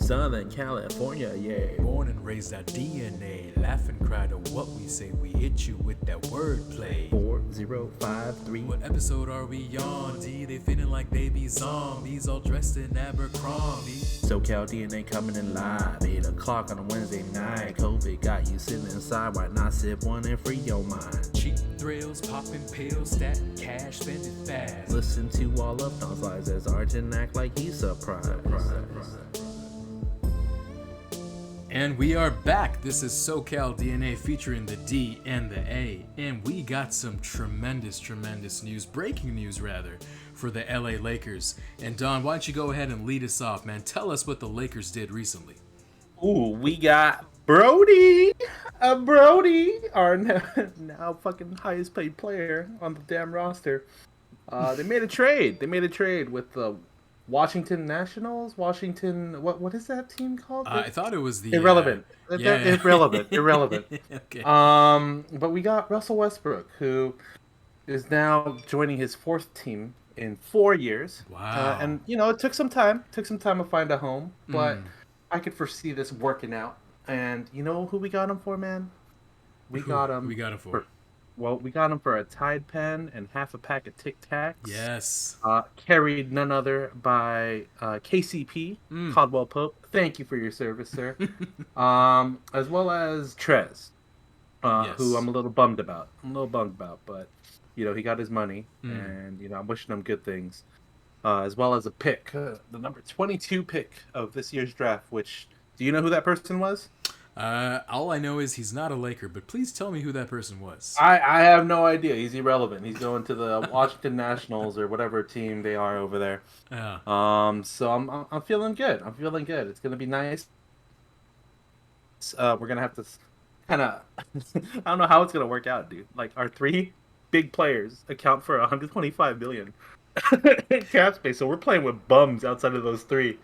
Southern California, yeah. Born and raised our DNA. Laugh and cry to what we say. We hit you with that wordplay. 4053. What episode are we on? D, they feeling like they be zombies, all dressed in Abercrombie. SoCal DNA coming in live. 8 o'clock on a Wednesday night. COVID got you sitting inside. Why not sip one and free your mind? Cheap thrills, popping pills, stat cash, spend it fast. Listen to all of Don's lies as Arjun act like he's surprised. And we are back. This is SoCal DNA featuring the D and the A. And we got some tremendous news, breaking news rather, for the LA Lakers. And Don, why don't you go ahead and lead us off, man? Tell us what the Lakers did recently. Ooh, we got Brody, our now fucking highest paid player on the damn roster. They made a trade. With the Washington Nationals. What is that team called? I thought it was the irrelevant. Irrelevant. Okay. But we got Russell Westbrook, who is now joining his fourth team in 4 years. Wow. And it took some time. to find a home, but I could foresee this working out. And you know who we got him for, man? We got him for a Tide pen and half a pack of Tic Tacs. Yes. Carried none other by KCP, Caldwell Pope. Thank you for your service, sir. As well as Trez, Yes. who I'm a little bummed about. But he got his money, and I'm wishing him good things. As well as a pick, the number 22 pick of this year's draft. Which, do you know who that person was? All I know is he's not a Laker, but please tell me who that person was. I have no idea. He's irrelevant. He's going to the Washington Nationals or whatever team they are over there. Yeah. So I'm feeling good. It's gonna be nice. We're gonna have to kind of I don't know how it's gonna work out, dude. Like, our three big players account for 125 million in cap space, so we're playing with bums outside of those three.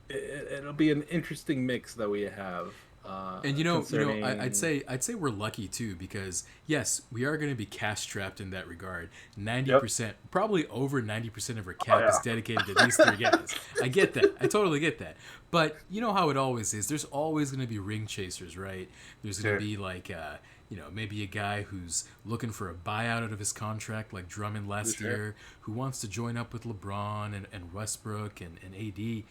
It'll be an interesting mix that we have. And I'd say we're lucky too, because yes, we are going to be cash strapped in that regard. 90%, probably over 90% of our cap is dedicated to these three guys. I get that. I totally get that. But you know how it always is. There's always going to be ring chasers, right? There's going to be like, maybe a guy who's looking for a buyout out of his contract, like Drummond last year, who wants to join up with LeBron and Westbrook and AD.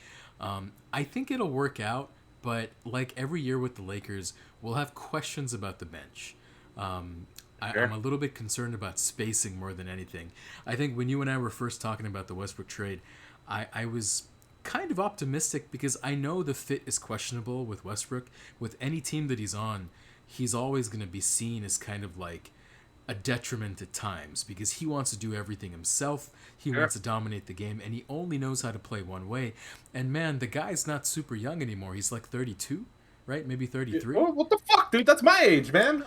I think it'll work out, but like every year with the Lakers, we'll have questions about the bench. I'm a little bit concerned about spacing more than anything. I think when you and I were first talking about the Westbrook trade, I was kind of optimistic because I know the fit is questionable with Westbrook. With any team that he's on, he's always going to be seen as kind of like a detriment at times because he wants to do everything himself. He wants to dominate the game, and he only knows how to play one way. And man, the guy's not super young anymore. He's like 32, right? Maybe 33. Oh, what the fuck, dude? That's my age, man.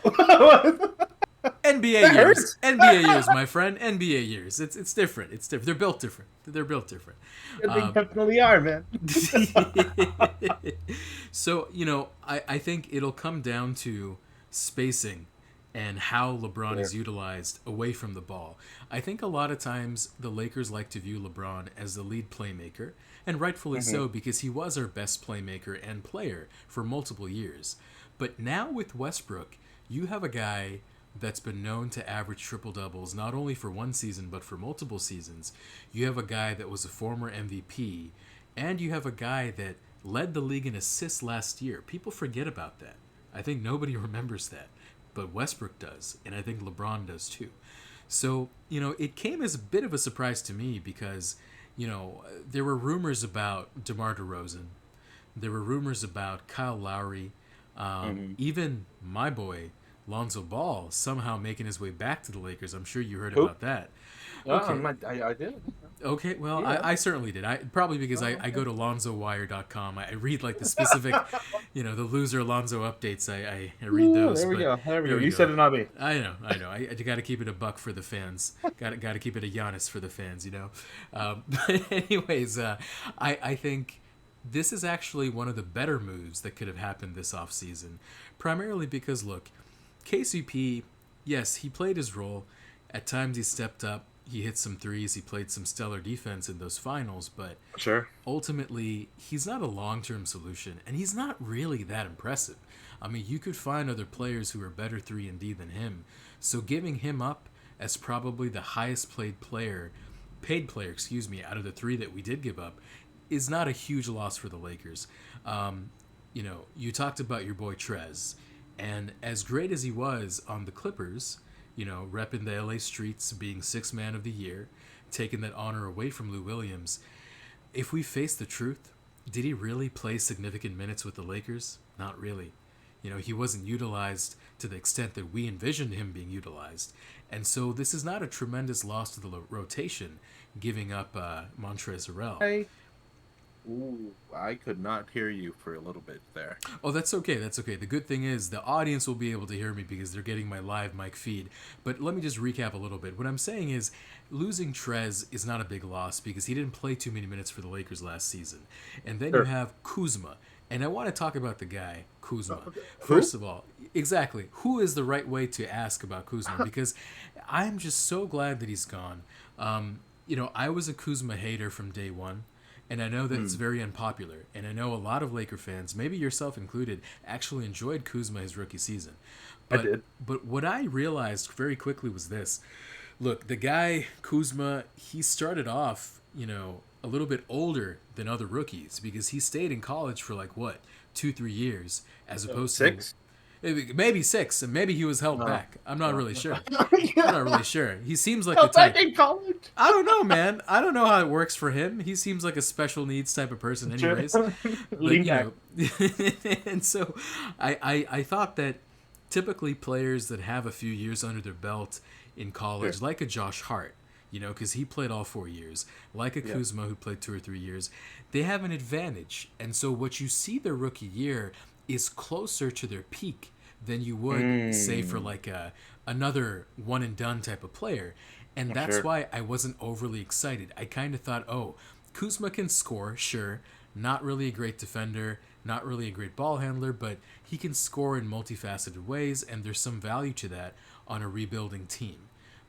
NBA years. NBA years, my friend. NBA years. It's different. It's different. They're built different. They definitely are, man. So, I think it'll come down to spacing and how LeBron is utilized away from the ball. I think a lot of times the Lakers like to view LeBron as the lead playmaker, and rightfully so, because he was our best playmaker and player for multiple years. But now with Westbrook, you have a guy that's been known to average triple-doubles not only for one season but for multiple seasons. You have a guy that was a former MVP, and you have a guy that led the league in assists last year. People forget about that. I think nobody remembers that. But Westbrook does, and I think LeBron does too. So, it came as a bit of a surprise to me because, there were rumors about DeMar DeRozan. There were rumors about Kyle Lowry. Even my boy, Lonzo Ball, somehow making his way back to the Lakers. I'm sure you heard about that. Okay. I did. Okay, well, yeah. I certainly did. Probably because I go to LonzoWire.com. I read like the specific, the loser Lonzo updates. I read those. There we go. You said it, not me. I know. I got to keep it a buck for the fans. Got to keep it a Giannis for the fans. But anyways, I think this is actually one of the better moves that could have happened this offseason. Primarily because, look, KCP, yes, he played his role. At times he stepped up. he hit some threes, he played some stellar defense in those finals, but Sure. ultimately, he's not a long-term solution, and he's not really that impressive. I mean, you could find other players who are better 3-and-D than him, so giving him up as probably the highest paid player, out of the three that we did give up, is not a huge loss for the Lakers. You talked about your boy Trez, and as great as he was on the Clippers, repping the LA streets, being sixth man of the year, taking that honor away from Lou Williams. If we face the truth, did he really play significant minutes with the Lakers? Not really. He wasn't utilized to the extent that we envisioned him being utilized. And so this is not a tremendous loss to the rotation, giving up Montrezl Harrell. I could not hear you for a little bit there. Oh, that's okay. That's okay. The good thing is the audience will be able to hear me because they're getting my live mic feed. But let me just recap a little bit. What I'm saying is losing Trez is not a big loss because he didn't play too many minutes for the Lakers last season. And then you have Kuzma. And I want to talk about the guy, Kuzma. First of all, exactly. Who is the right way to ask about Kuzma? Because I'm just so glad that he's gone. I was a Kuzma hater from day one. And I know that it's very unpopular. And I know a lot of Laker fans, maybe yourself included, actually enjoyed Kuzma his rookie season. I did. But what I realized very quickly was this. Look, the guy, Kuzma, he started off, a little bit older than other rookies because he stayed in college for 2-3 years as opposed to 6? Maybe 6, and maybe he was held back. I'm not really sure. I'm not really sure. He seems like Held the type. back in college? I don't know, man. I don't know how it works for him. He seems like a special needs type of person, anyways. Lean back. And so I thought that typically players that have a few years under their belt in college, like a Josh Hart, because he played all 4 years, like a Kuzma who played 2 or 3 years, they have an advantage. And so what you see their rookie year is closer to their peak than you would say for another one and done type of player. And that's why I wasn't overly excited. I kind of thought, Kuzma can score, sure, not really a great defender, not really a great ball handler, but he can score in multifaceted ways, and there's some value to that on a rebuilding team.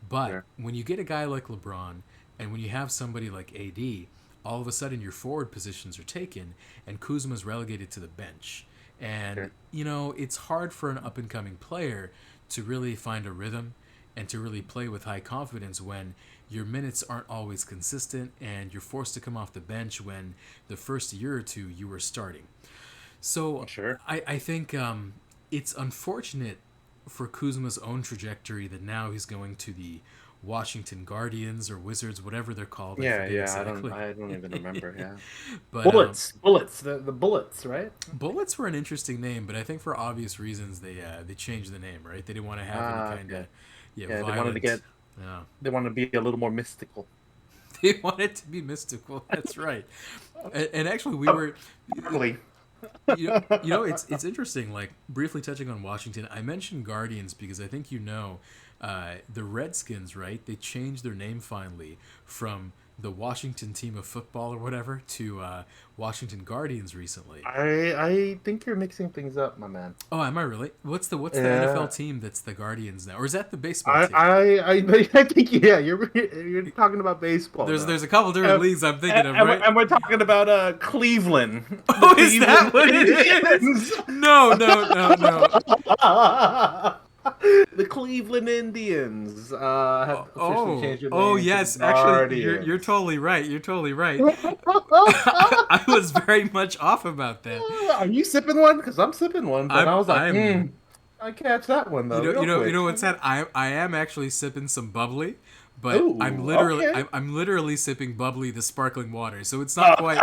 But when you get a guy like LeBron, and when you have somebody like AD, all of a sudden your forward positions are taken, and Kuzma's relegated to the bench. And, it's hard for an up-and-coming player to really find a rhythm and to really play with high confidence when your minutes aren't always consistent and you're forced to come off the bench when the first year or two you were starting. So I think it's unfortunate for Kuzma's own trajectory that now he's going to the Washington Guardians or Wizards, whatever they're called. Exactly. I don't even remember. But, Bullets, the Bullets, right? Bullets were an interesting name, but I think for obvious reasons they changed the name, right? They didn't want to have any kind of violent. They wanted to get. They wanted to be a little more mystical. They wanted to be mystical. That's right. And actually, we were. Really. It's interesting. Briefly touching on Washington, I mentioned Guardians because I think the Redskins, right? They changed their name finally from the Washington team of football or whatever to Washington Guardians recently. I think you're mixing things up, my man. Oh, am I really? What's the NFL team that's the Guardians now, or is that the baseball team? I think you're talking about baseball. There's a couple different leagues I'm thinking of, right? And we're talking about Cleveland. Oh, is that what it is? No. The Cleveland Indians have officially changed their name. Oh yes, actually, you're totally right. I was very much off about that. Are you sipping one? Because I'm sipping one. But I was like, I catch that one though. You know what's that? I am actually sipping some bubbly, but I'm literally sipping bubbly, the sparkling water. So it's not quite.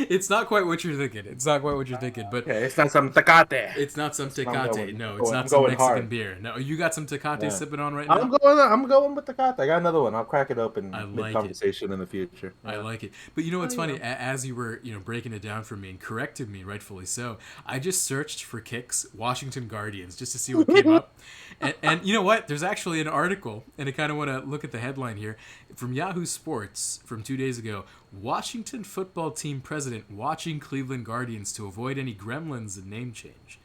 It's not quite what you're thinking. But it's not some Tecate. It's not some Tecate. No, it's not some Mexican beer. No, you got some Tecate sipping on right now. I'm going with Tecate. I got another one. I'll crack it open mid-conversation in the future. I like it. But you know what's funny? As you were breaking it down for me and corrected me, rightfully so, I just searched for kicks Washington Guardians just to see what came up. And you know what? There's actually an article, and I kind of want to look at the headline here from Yahoo Sports from 2 days ago. Washington football team president watching Cleveland Guardians to avoid any gremlins and name change.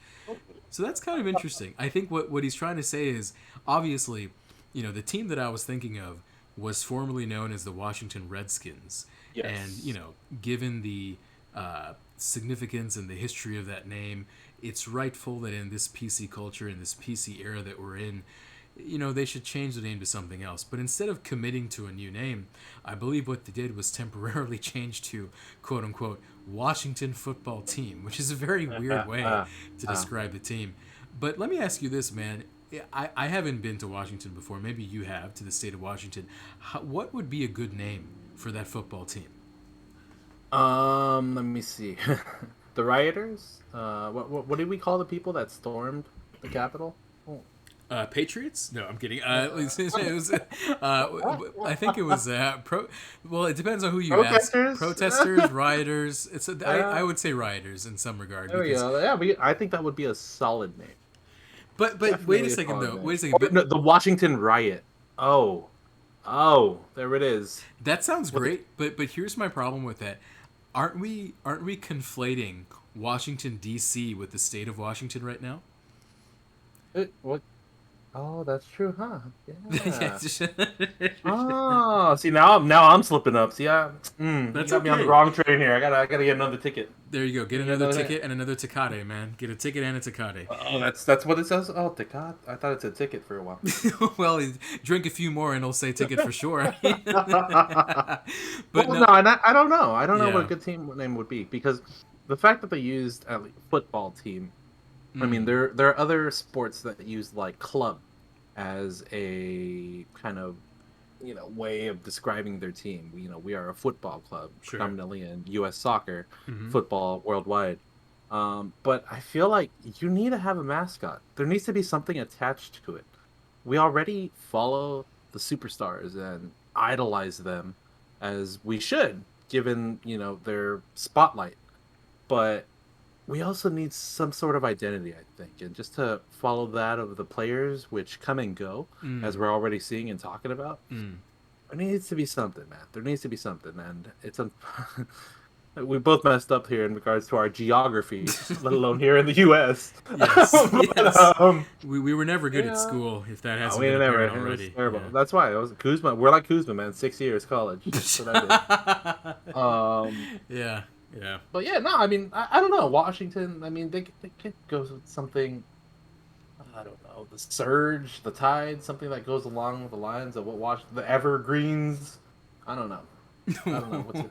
So that's kind of interesting. I think what he's trying to say is, obviously, the team that I was thinking of was formerly known as the Washington Redskins. And, Yes. given the significance and the history of that name, it's rightful that in this PC culture, in this PC era that we're in, they should change the name to something else. But instead of committing to a new name, I believe what they did was temporarily change to, quote unquote, Washington Football Team, which is a very weird way to describe the team. But let me ask you this, man. I haven't been to Washington before. Maybe you have, to the state of Washington. What would be a good name for that football team? Let me see. The rioters. What did we call the people that stormed the Capitol? Oh. Patriots? No, I'm kidding. It was, I think it was Well, it depends on who you Protesters? ask. Protesters, rioters. I would say rioters in some regard. There we go. Yeah, I think that would be a solid name. But wait a second though. Wait a second. But, no, the Washington Riot. Oh, there it is. That sounds great. But here's my problem with that. Aren't we conflating Washington D.C. with the state of Washington right now? What? Oh, that's true, huh? Yeah. Yeah. Oh, see now I'm slipping up. See, That's you got okay. me on the wrong train here. I gotta get another ticket. There you go. Get another ticket and another Tecate, man. Get a ticket and a Tecate. Oh, that's what it says. Oh, Tecate. I thought it said ticket for a while. Well, drink a few more and it'll say ticket for sure. But no, and I don't know. I don't know what a good team name would be, because the fact that they used a football team. I mean, there are other sports that use like club as a kind of way of describing their team. We are a football club, predominantly in U.S. soccer, football worldwide. But I feel like you need to have a mascot. There needs to be something attached to it. We already follow the superstars and idolize them, as we should, given their spotlight. But we also need some sort of identity, I think, and just to follow that of the players, which come and go, as we're already seeing and talking about. There needs to be something, man. There needs to be something, and it's we both messed up here in regards to our geography, let alone here in the U.S. Yes, But, we were never good at school, if that hasn't we been never. apparent already. It was terrible. Yeah. That's why it was Kuzma. We're like Kuzma, man. 6 years college. That's what I did. Yeah. But yeah, no, I mean, I don't know. Washington, I mean, they could go with something, I don't know, the surge, the tide, something that goes along the lines of what the Evergreens. I don't know. I don't know what's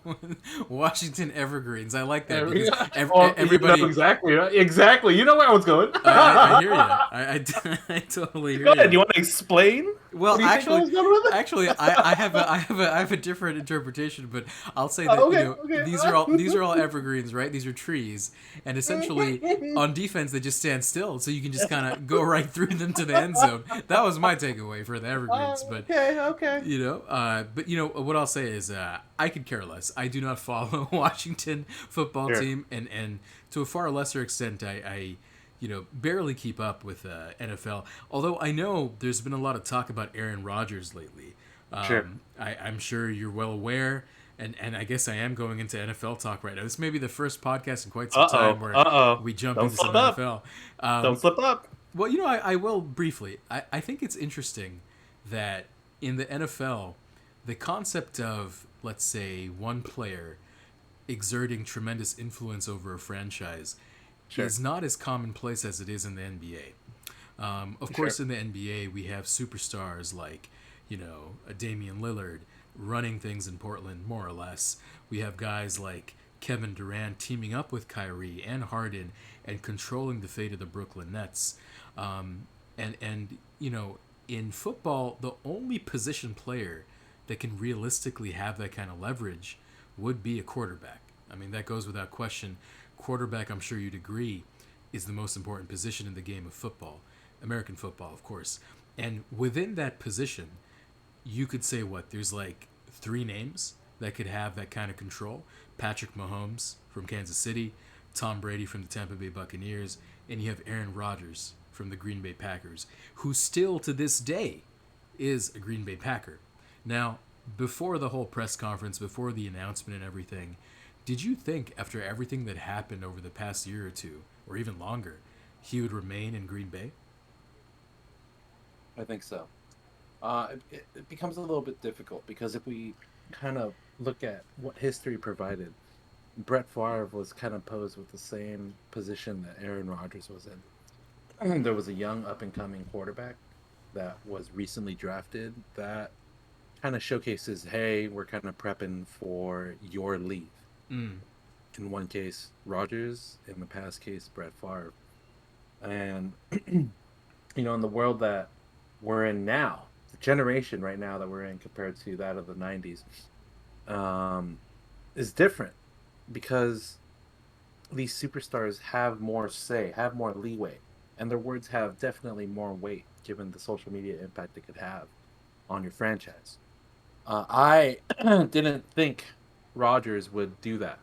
Washington Evergreens. I like that. Everybody exactly, right? Exactly. You know where I was going. I hear you. I totally hear Go ahead. you. You want to explain? Well, actually, I have a different interpretation, but I'll say that these are all evergreens, right? These are trees, and essentially on defense they just stand still, so you can just kind of go right through them to the end zone. That was my takeaway for the evergreens. But okay. But what I'll say is I could care less. I do not follow Washington football team, and to a far lesser extent, I barely keep up with NFL. Although I know there's been a lot of talk about Aaron Rodgers lately. I'm sure you're well aware, and I guess I am going into NFL talk right now. This may be the first podcast in quite some time where we jump into some NFL. Don't slip up. Well, I will briefly. I think it's interesting that in the NFL, the concept of, let's say, one player exerting tremendous influence over a franchise is not as commonplace as it is in the NBA. Of course, in the NBA, we have superstars like, a Damian Lillard running things in Portland, more or less. We have guys like Kevin Durant teaming up with Kyrie and Harden and controlling the fate of the Brooklyn Nets. In football, the only position player that can realistically have that kind of leverage would be a quarterback. I mean, that goes without question. Quarterback, I'm sure you'd agree, is the most important position in the game of football. American football, of course. And within that position, you could say there's like 3 names that could have that kind of control. Patrick Mahomes from Kansas City, Tom Brady from the Tampa Bay Buccaneers, and you have Aaron Rodgers from the Green Bay Packers, who still to this day is a Green Bay Packer. Now, before the whole press conference, before the announcement and everything, did you think, after everything that happened over the past year or two, or even longer, he would remain in Green Bay? I think so. It becomes a little bit difficult because if we kind of look at what history provided, Brett Favre was kind of posed with the same position that Aaron Rodgers was in. There was a young up and coming quarterback that was recently drafted that kind of showcases, hey, we're kind of prepping for your leave. Mm. In one case, Rodgers. In the past case, Brett Favre. And in the world that we're in now, the generation right now that we're in compared to that of the '90s, um, is different because these superstars have more say, have more leeway, and their words have definitely more weight given the social media impact it could have on your franchise. I didn't think Rodgers would do that.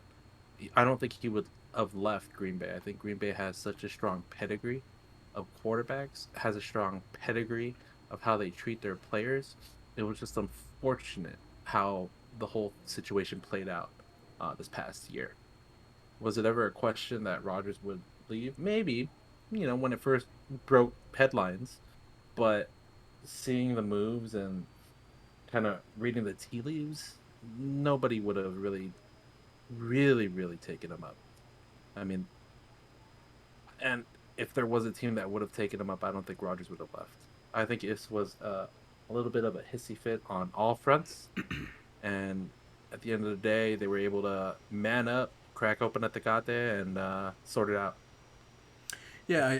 I don't think he would have left Green Bay. I think Green Bay has such a strong pedigree of quarterbacks, has a strong pedigree of how they treat their players. It was just unfortunate how the whole situation played out this past year. Was it ever a question that Rodgers would leave? Maybe, when it first broke headlines, but seeing the moves and kind of reading the tea leaves, nobody would have really, really, really taken him up. I mean, and if there was a team that would have taken him up, I don't think Rodgers would have left. I think this was a little bit of a hissy fit on all fronts, and at the end of the day, they were able to man up, crack open at the Tecate, and sort it out. Yeah,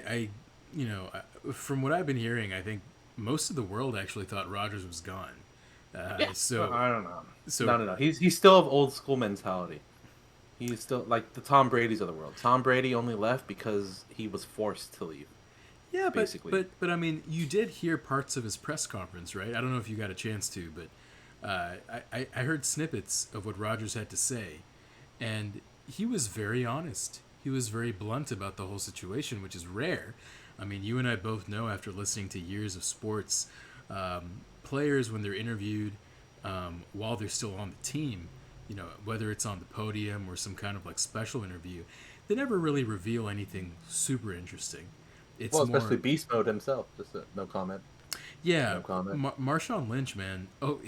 from what I've been hearing, I think most of the world actually thought Rodgers was gone. Yeah, So, I don't know. so No. He's still of old school mentality. He's still like the Tom Brady's of the world. Tom Brady only left because he was forced to leave, yeah, but basically. but but I mean, you did hear parts of his press conference, right? I don't know if you got a chance to, but I heard snippets of what Rodgers had to say, and he was very honest. He was very blunt about the whole situation, which is rare. I mean, you and I both know after listening to years of sports, players when they're interviewed while they're still on the team, whether it's on the podium or some kind of like special interview, they never really reveal anything super interesting. It's Well, especially more, Beast Mode himself. Just no comment. yeah, No comment. Marshawn Lynch, man. Oh,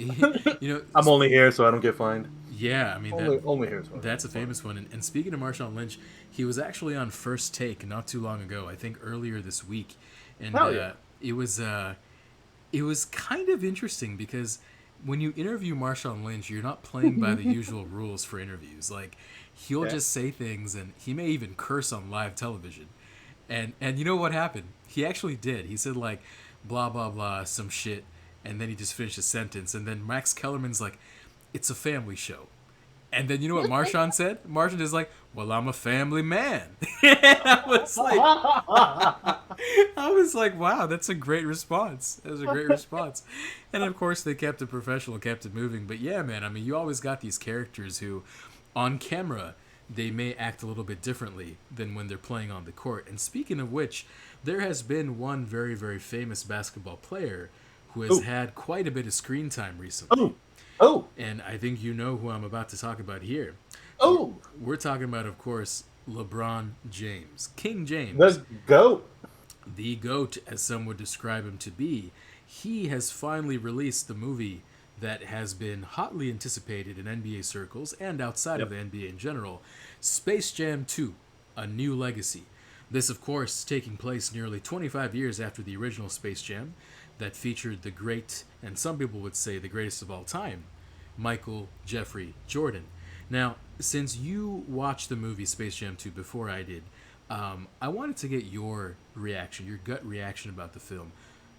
I'm only here so I don't get fined. yeah. I mean Only here so I don't that's a get fined. famous one. And speaking of Marshawn Lynch, he was actually on First Take not too long ago. I think earlier this week, and Hell yeah. it was kind of interesting because when you interview Marshawn Lynch, you're not playing by the usual rules for interviews. Like he'll Yeah. just say things, and he may even curse on live television. And you know what happened? He actually did. He said like blah blah blah some shit, and then he just finished a sentence. And then Max Kellerman's like, "It's a family show." And then you know what Marshawn said? Marshawn is like, "Well, I'm a family man." I was like, I was like, wow, that's a great response. That was a great response. And of course, they kept it professional, kept it moving. But yeah, man, I mean, you always got these characters who, on camera, they may act a little bit differently than when they're playing on the court. And speaking of which, there has been one very, very famous basketball player who has Oh, had quite a bit of screen time recently. oh, oh, And I think you know who I'm about to talk about here. We're, oh. we're talking about, of course, LeBron James. King James, The goat. the GOAT, as some would describe him to be. He has finally released the movie that has been hotly anticipated in NBA circles and outside of Yep. the NBA in general, Space Jam 2, A New Legacy. This, of course, taking place nearly 25 years after the original Space Jam that featured the great, and some people would say the greatest of all time, Michael Jeffrey Jordan. Now, since you watched the movie Space Jam 2 before I did, I wanted to get your reaction, your gut reaction about the film.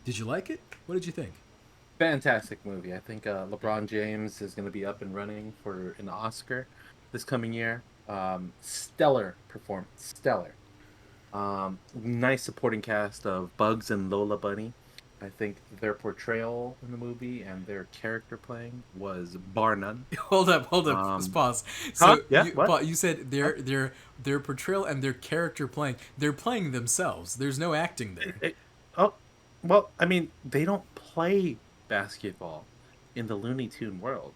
Did you like it? What did you think? Fantastic movie. I think LeBron James is going to be up and running for an Oscar this coming year. Stellar performance. Stellar. Nice supporting cast of Bugs and Lola Bunny. I think their portrayal in the movie and their character playing was bar none. Hold up, let's Um, pause. huh? So Yeah. What? You said Huh? their portrayal and their character playing, they're playing themselves. There's no acting there. Oh, well, I mean, they don't play basketball in the Looney Tune world,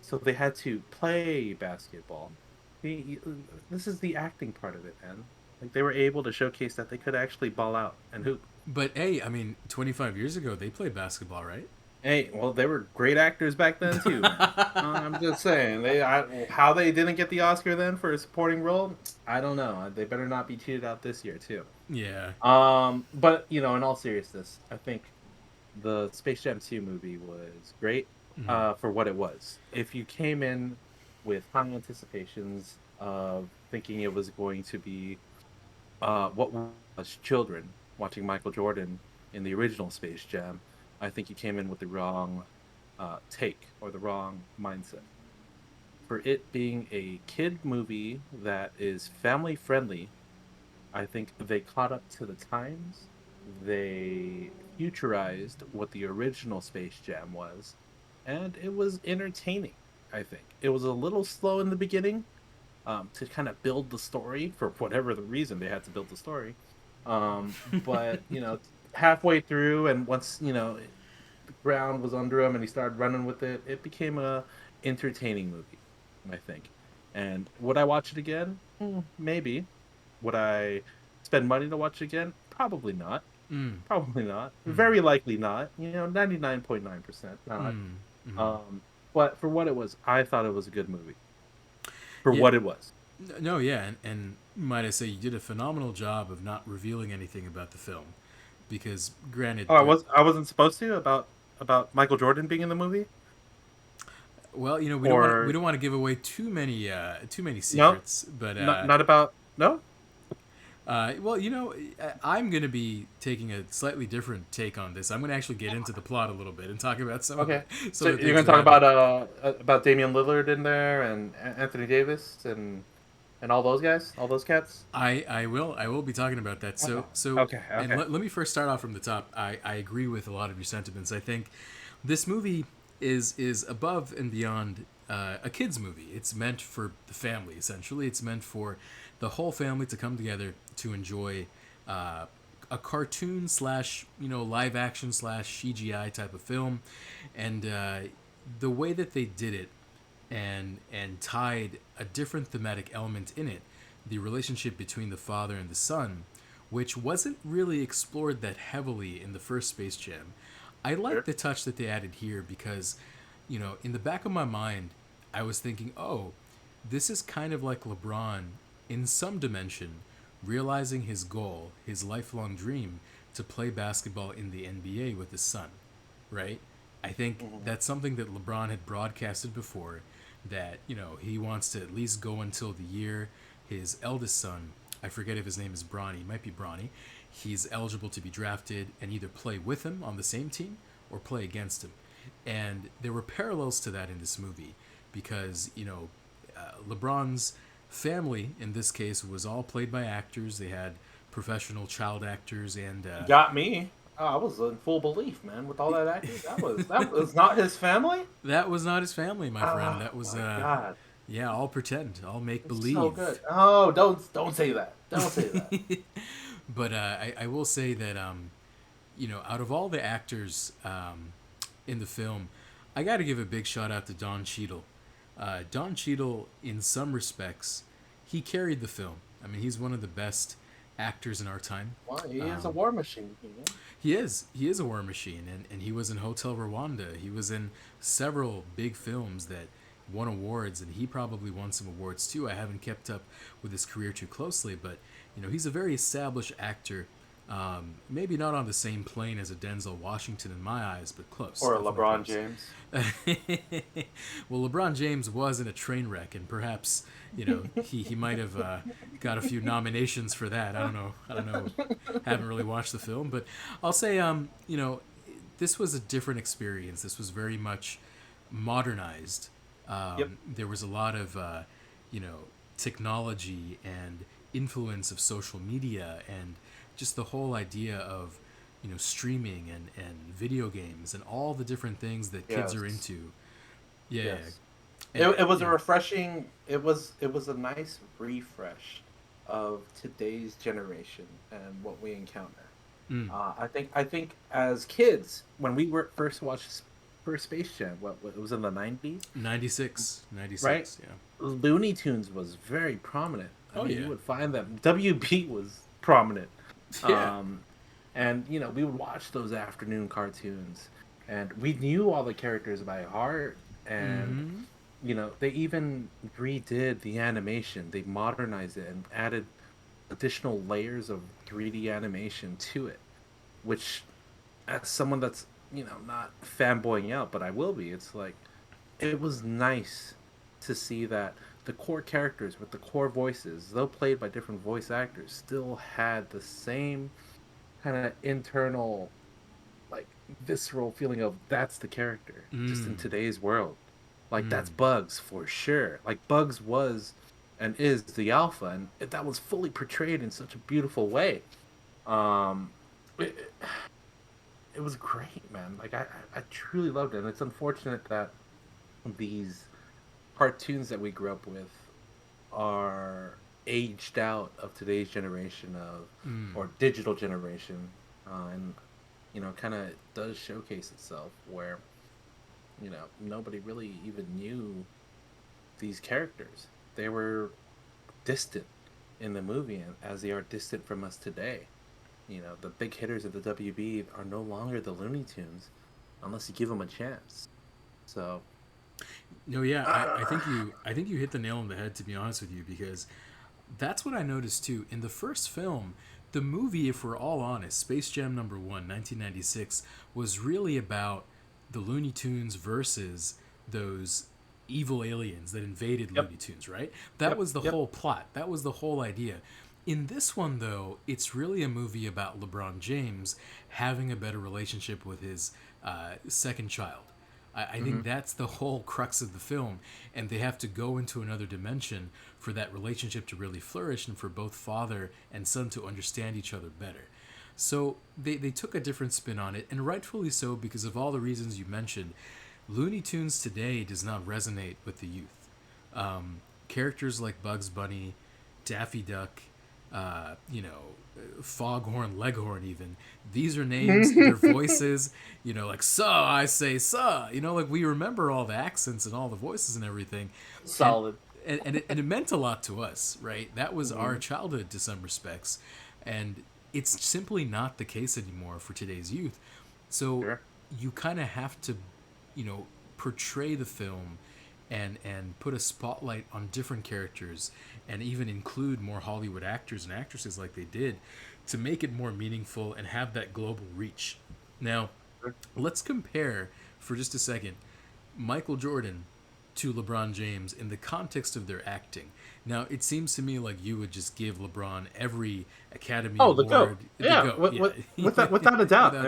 so they had to play basketball. The, this is the acting part of it, man. Like they were able to showcase that they could actually ball out and hoop. But hey, I mean, 25 years ago they played basketball, right? Hey, well, they were great actors back then too, man. I'm just saying how they didn't get the Oscar then for a supporting role. I don't know. They better not be cheated out this year too. Yeah. But in all seriousness, I think the Space Jam 2 movie was great Mm-hmm. for what it was. If you came in with high anticipations of thinking it was going to be what was children watching Michael Jordan in the original Space Jam, I think you came in with the wrong take or the wrong mindset. For it being a kid movie that is family friendly, I think they caught up to the times. They futurized what the original Space Jam was, and it was entertaining. I think it was a little slow in the beginning to kind of build the story for whatever the reason they had to build the story. But halfway through, and once the ground was under him and he started running with it, it became a entertaining movie, I think. And would I watch it again? Maybe. Would I spend money to watch it again? Probably not. Mm. Probably not. Mm. Very likely not. 99.9% not. Mm. Mm. Um, but for what it was, I thought it was a good movie. For Yeah. what it was. No, yeah, and might I say you did a phenomenal job of not revealing anything about the film, because granted, Oh, I wasn't supposed to about Michael Jordan being in the movie? well, we Or don't want to give away too many no? secrets, but Not about no? well, I'm going to be taking a slightly different take on this. I'm going to actually get into the plot a little bit and talk about Okay. some So of the you're things gonna that talk happened. about Damian Lillard in there and Anthony Davis and all those guys, all those cats? I will be talking about that. Oh, So okay, and okay. let me first start off from the top. I agree with a lot of your sentiments. I think this movie is above and beyond a kids movie. It's meant for the family essentially. It's meant for the whole family to come together to enjoy uh, a cartoon slash live action slash CGI type of film, and the way that they did it and tied a different thematic element in it, the relationship between the father and the son, which wasn't really explored that heavily in the first Space Jam. I like Sure. the touch that they added here because, in the back of my mind, I was thinking, oh, this is kind of like LeBron in some dimension, realizing his goal, his lifelong dream to play basketball in the NBA with his son, right? I think Hmm. that's something that LeBron had broadcasted before, that, he wants to at least go until the year his eldest son, I forget if his name is Bronny, might be Bronny, he's eligible to be drafted and either play with him on the same team or play against him. And there were parallels to that in this movie because, LeBron's family in this case was all played by actors. They had professional child actors and You got me. Oh, I was in full belief, man, with all that acting. That was not his family? that was not his family, my friend. Oh That was my god. yeah, all pretend, all make It's so good. believe. Oh, don't say that. Don't say that. But I will say that out of all the actors in the film, I got to give a big shout out to Don Cheadle. Don Cheadle, in some respects, he carried the film. I mean, he's one of the best actors in our time. Well, he is a Um, war machine, he is. He is a war machine, and he was in Hotel Rwanda. He was in several big films that won awards, and he probably won some awards too. I haven't kept up with his career too closely, but he's a very established actor. Maybe not on the same plane as a Denzel Washington in my eyes, but close, or definitely LeBron close. James. Well, LeBron James was in a train wreck, and perhaps he might have got a few nominations for that. I don't know. I don't know. Haven't really watched the film, but I'll say this was a different experience. This was very much modernized. Yep. There was a lot of you know technology and influence of social media and just the whole idea of streaming and video games and all the different things that kids are Yes. into. Yeah, Yes. and, It was a yeah. refreshing. It was a nice refresh of today's generation and what we encounter. Mm. I think as kids when we were first watched first Space Jam, what it was in the 90s, 96, right? 96, yeah. Looney Tunes was very prominent I Oh mean, you yeah. would find that WB was prominent. Yeah. Um, and we would watch those afternoon cartoons, and we knew all the characters by heart. And Mm-hmm. they even redid the animation. They modernized it and added additional layers of 3D animation to it, which, as someone that's not fanboying out, but I will be. It's like it was nice to see that the core characters with the core voices, though played by different voice actors, still had the same kind of internal, like, visceral feeling of that's the character, just in Mm. today's world. Like, Mm. that's Bugs for sure. Like, Bugs was and is the alpha, and that was fully portrayed in such a beautiful way. Um, it, it was great, man. Like, I truly loved it. And it's unfortunate that these cartoons that we grew up with are aged out of today's generation of Mm. or digital generation, and kind of does showcase itself where nobody really even knew these characters. They were distant in the movie, and as they are distant from us today. The big hitters of the WB are no longer the Looney Tunes unless you give them a chance. So, No, yeah, I uh, think you hit the nail on the head, to be honest with you, because that's what I noticed too. In the first film, the movie, if we're all honest, Space Jam #1, 1996, was really about the Looney Tunes versus those evil aliens that invaded yep, Looney Tunes, right? That yep, was the yep. whole plot. That was the whole idea. In this one, though, it's really a movie about LeBron James having a better relationship with his second child. I Mm-hmm. think that's the whole crux of the film, and they have to go into another dimension for that relationship to really flourish and for both father and son to understand each other better. So they took a different spin on it, and rightfully so, because of all the reasons you mentioned. Looney Tunes today does not resonate with the youth. Characters like Bugs Bunny, Daffy Duck, Foghorn Leghorn, even. These are names, their voices, like, "Suh, I say, suh." Like, we remember all the accents and all the voices and everything. And, Solid. and it meant a lot to us, right? That was our Mm-hmm. childhood to some respects. And it's simply not the case anymore for today's youth. So Sure. you kind of have to, you know, portray the film and put a spotlight on different characters and even include more Hollywood actors and actresses like they did to make it more meaningful and have that global reach. Now, Sure. let's compare for just a second Michael Jordan to LeBron James in the context of their acting. Now, it seems to me like you would just give LeBron every Academy Oh, the goat. Award, the Yeah, GOAT, yeah, without a doubt. without a doubt. Okay.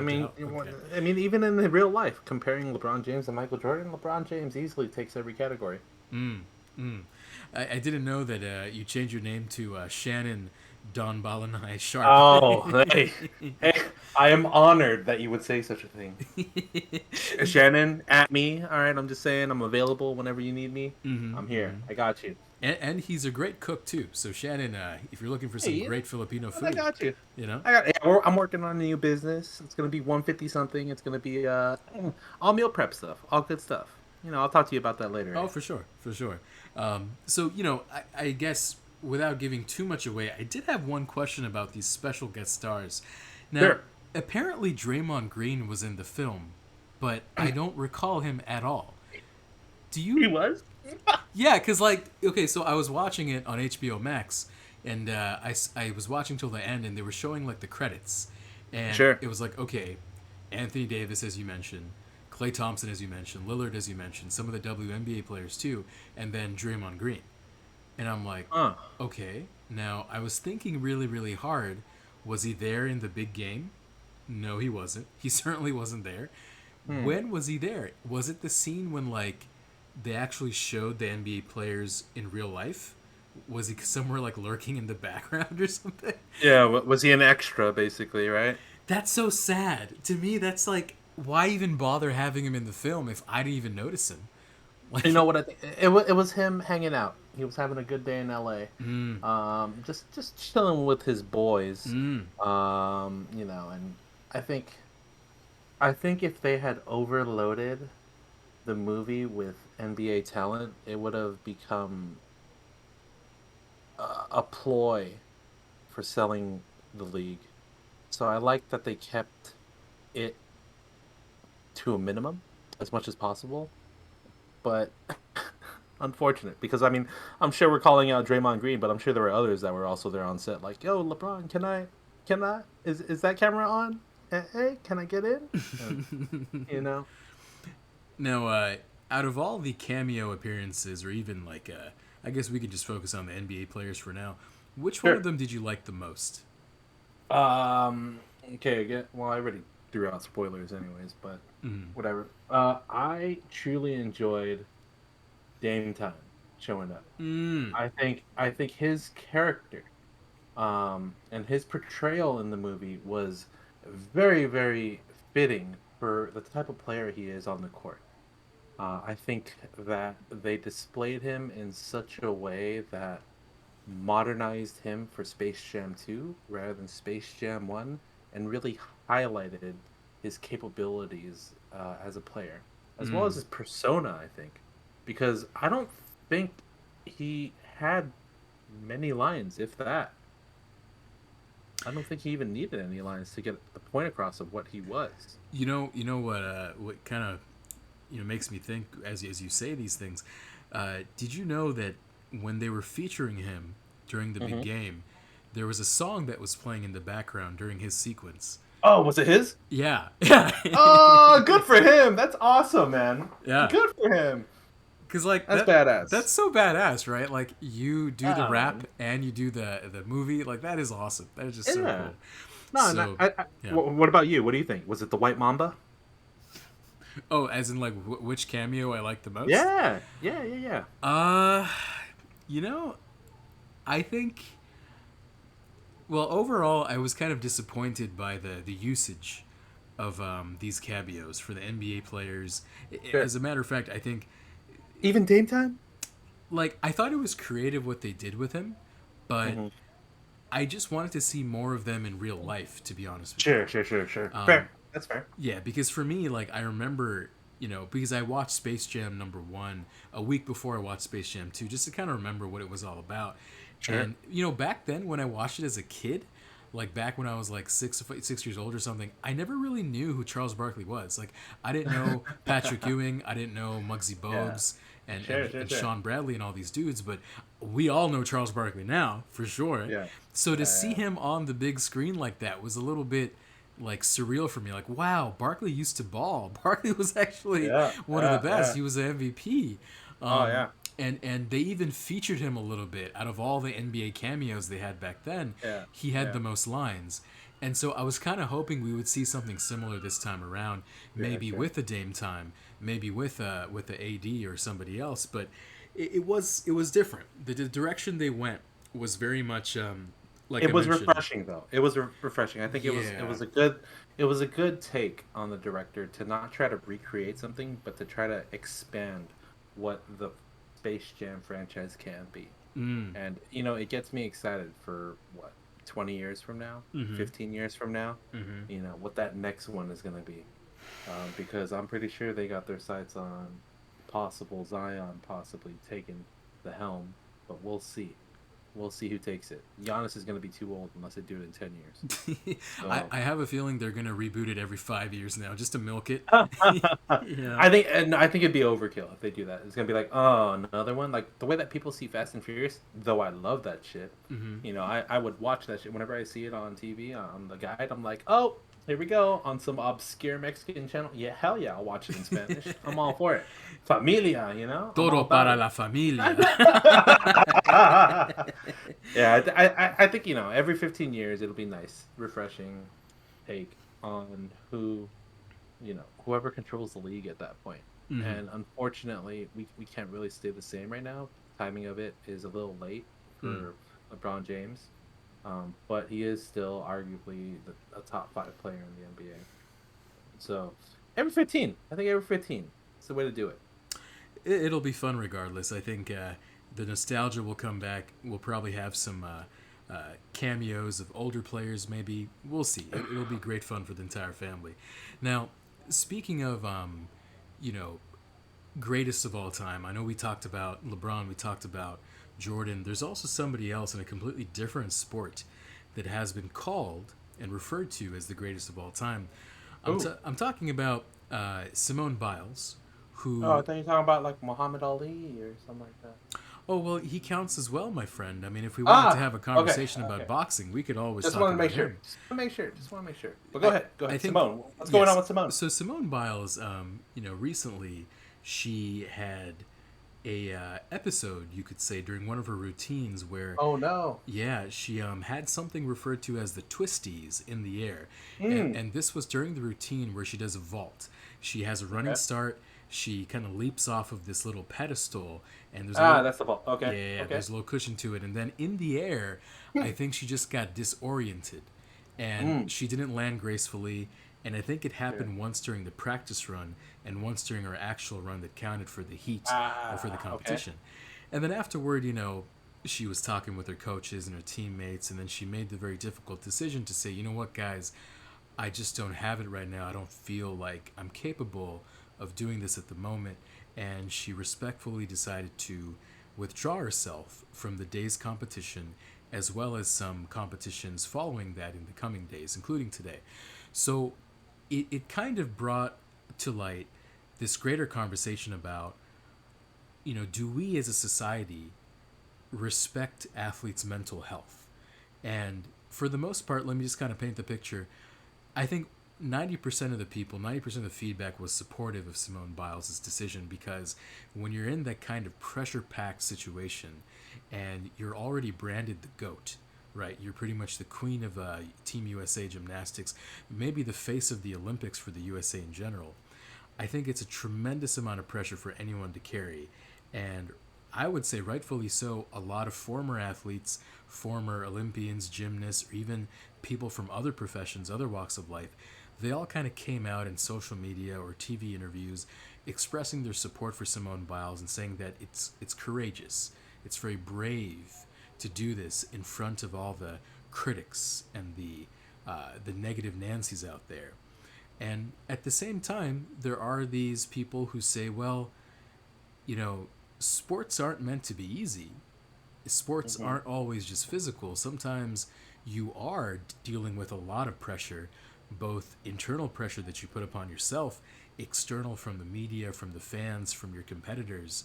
I mean, even in real life, comparing LeBron James and Michael Jordan, LeBron James easily takes every category. Mm, mm. I didn't know that you changed your name to Shannon Don Balanai Sharp. Oh, hey, hey! I am honored that you would say such a thing. Shannon, at me. All right, I'm just saying I'm available whenever you need me. Mm-hmm, I'm mm-hmm. here. I got you. And he's a great cook too. So Shannon, if you're looking for Hey, some great Filipino I food, got you. you know. I'm working on a new business. It's gonna be 150 something. It's gonna be all meal prep stuff, all good stuff. I'll talk to you about that later. Oh, for sure, for sure. So I guess without giving too much away, I did have one question about these special guest stars. Now, Sure. apparently Draymond Green was in the film, but I don't recall him at all. Do He you? was. Yeah, because, like, okay, so I was watching it on HBO Max, and I was watching till the end, and they were showing, like, the credits. And Sure. it was like, okay, Anthony Davis, as you mentioned, Clay Thompson, as you mentioned, Lillard, as you mentioned, some of the WNBA players, too, and then Draymond Green. And I'm like, Huh. okay, now I was thinking really, really hard. Was he there in the big game? No, he wasn't. He certainly wasn't there. Hmm. When was he there? Was it the scene when, like, they actually showed the NBA players in real life? Was he somewhere, like, lurking in the background or something? Yeah. Was he an extra, basically? Right. That's so sad. To me, that's like, why even bother having him in the film if I didn't even notice him? You Like, know what? It was him hanging out. He was having a good day in LA. mm, Just chilling with his boys. mm, And I think I think if they had overloaded the movie with NBA talent, it would have become a ploy for selling the league. So I like that they kept it to a minimum as much as possible. But unfortunate because I mean I'm sure we're calling out Draymond Green, but I'm sure there were others that were also there on set. Like, yo, LeBron, can I, is that camera on? Hey, can I get in? And, you know, Now, out of all the cameo appearances, or even like, I guess we could just focus on the NBA players for now. Which one of sure. them did you like the most? Okay, well, I already threw out spoilers, anyways, but Mm. whatever. I truly enjoyed Dame Time showing up. Mm. I think his character and his portrayal in the movie was very, very fitting for the type of player he is on the court. I think that they displayed him in such a way that modernized him for Space Jam 2 rather than Space Jam 1 and really highlighted his capabilities as a player, as well as Mm. his persona, I think. Because I don't think he had many lines, if that. I don't think he even needed any lines to get the point across of what he was. You know what kind of makes me think as you say these things. Did you know that when they were featuring him during the big Hmm. game, there was a song that was playing in the background during his sequence? Oh, was it his? Yeah, yeah, Oh, good for him. That's awesome, man. yeah. Good for him. Because like That's that's badass. so badass, right? Like you do the Yeah, rap man. and you do the movie. Like that is awesome. That is just so Yeah. cool. No, no. So yeah. What about you? What do you think? Was it the White Mamba? Oh, as in like which cameo I like the most? Yeah. Yeah, yeah, yeah. Uh, you know, I think. Well, overall, I was kind of disappointed by the usage of these cameos for the NBA players. Sure. As a matter of fact, I think Even Dame Time? like I thought it was creative what they did with him, but Hmm. I just wanted to see more of them in real life. To be honest with you, Sure, sure, sure, sure. um, Fair. That's fair. yeah, because for me, like I remember, because I watched Space Jam #1 a week before I watched Space Jam 2, just to kind of remember what it was all about. Sure. And back then when I watched it as a kid, like back when I was like 6 years old or something, I never really knew who Charles Barkley was. Like I didn't know Patrick Ewing, I didn't know Muggsy Yeah. Bogues and, Sure, and sure, and sure. Sean Bradley and all these dudes, but we all know Charles Barkley now for sure. Yeah. So to see Yeah. him on the big screen like that was a little bit like surreal for me. Like, wow, Barkley used to ball. Barkley was actually Yeah. one of the Yeah. best. Yeah. He was an MVP. Oh, Um, yeah. and they even featured him a little bit. Out of all the NBA cameos they had back then, Yeah. he had Yeah. the most lines. And so I was kind of hoping we would see something similar this time around, Sure, maybe sure. with a Dame Time, maybe with the AD or somebody else. But it was different. The direction they went was very much like It I was mentioned. refreshing though. It was refreshing. I think Yeah. it was a good take on the director to not try to recreate something, but to try to expand what the Space Jam franchise can be. Mm. And it gets me excited for what, 20 years from now, Mm-hmm. 15 years from now, Mm-hmm. what that next one is going to be. Because I'm pretty sure they got their sights on possible Zion possibly taking the helm, but we'll see. We'll see who takes it. Giannis is going to be too old unless they do it in 10 years. So I have a feeling they're gonna reboot it every 5 years now, just to milk it. Yeah. I think it'd be overkill if they do that. It's gonna be like, oh, another one. Like the way that people see Fast and Furious, though I love that shit. Mm-hmm. I would watch that shit whenever I see it on TV on the guide. I'm like, oh, here we go on some obscure Mexican channel. Yeah, hell yeah, I'll watch it in Spanish. I'm all for it. Familia, I'm all Todo about para it. la familia. Yeah, I think every 15 years it'll be nice, refreshing take on whoever controls the league at that point. Mm-hmm. And unfortunately, we can't really stay the same right now. Timing of it is a little late Mm. for LeBron James, but he is still arguably a top 5 player in the NBA. So every 15, I think every 15 is the way to do it. It'll be fun regardless. I think the nostalgia will come back. We'll probably have some cameos of older players. Maybe we'll see. It'll be great fun for the entire family. Now, speaking of you know greatest of all time, I know we talked about LeBron. We talked about Jordan, there's also somebody else in a completely different sport that has been called and referred to as the greatest of all time. Ooh. I'm talking about Simone Biles, Oh, I who, thought you were talking about like Muhammad Ali or something like that. oh, well, he counts as well, my friend. I mean, if we wanted to Ah, have a okay, conversation about okay. boxing, we could always Just talk want to make about sure. him. Just want to make sure. Just want to make sure. But go I ahead. Go I ahead. think Simone. What's going on yes. with Simone? So Simone Biles, recently she had a episode, you could say, during one of her routines where, Oh no. yeah, she had something referred to as the twisties in the air, Hmm. and this was during the routine where she does a vault. She has a running Okay. start. She kind of leaps off of this little pedestal, and there's a Ah, little, that's the ball. Okay. yeah, Okay. there's a little cushion to it, and then in the air, I think she just got disoriented, and Hmm. she didn't land gracefully. And I think it Sure. happened once during the practice run and once during her actual run that counted for the heat or for the Ah. Okay. competition. And then afterward, she was talking with her coaches and her teammates, and then she made the very difficult decision to say, you know what, guys, I just don't have it right now. I don't feel like I'm capable of doing this at the moment. And she respectfully decided to withdraw herself from the day's competition, as well as some competitions following that in the coming days, including today. So it kind of brought to light this greater conversation about, do we as a society respect athletes' mental health? And for the most part, let me just kind of paint the picture. I think 90% of the people, 90% of the feedback was supportive of Simone Biles' decision, because when you're in that kind of pressure packed situation and you're already branded the GOAT, right? You're pretty much the queen of Team USA gymnastics, maybe the face of the Olympics for the USA in general. I think it's a tremendous amount of pressure for anyone to carry. And I would say, rightfully so, a lot of former athletes, former Olympians, gymnasts, or even people from other professions, other walks of life, they all kind of came out in social media or TV interviews expressing their support for Simone Biles and saying that it's courageous, it's very brave to do this in front of all the critics and the negative Nancy's out there. And at the same time, there are these people who say, well, you know, sports aren't meant to be easy. Sports Mm-hmm. aren't always just physical. Sometimes you are dealing with a lot of pressure, both internal pressure that you put upon yourself, external from the media, from the fans, from your competitors,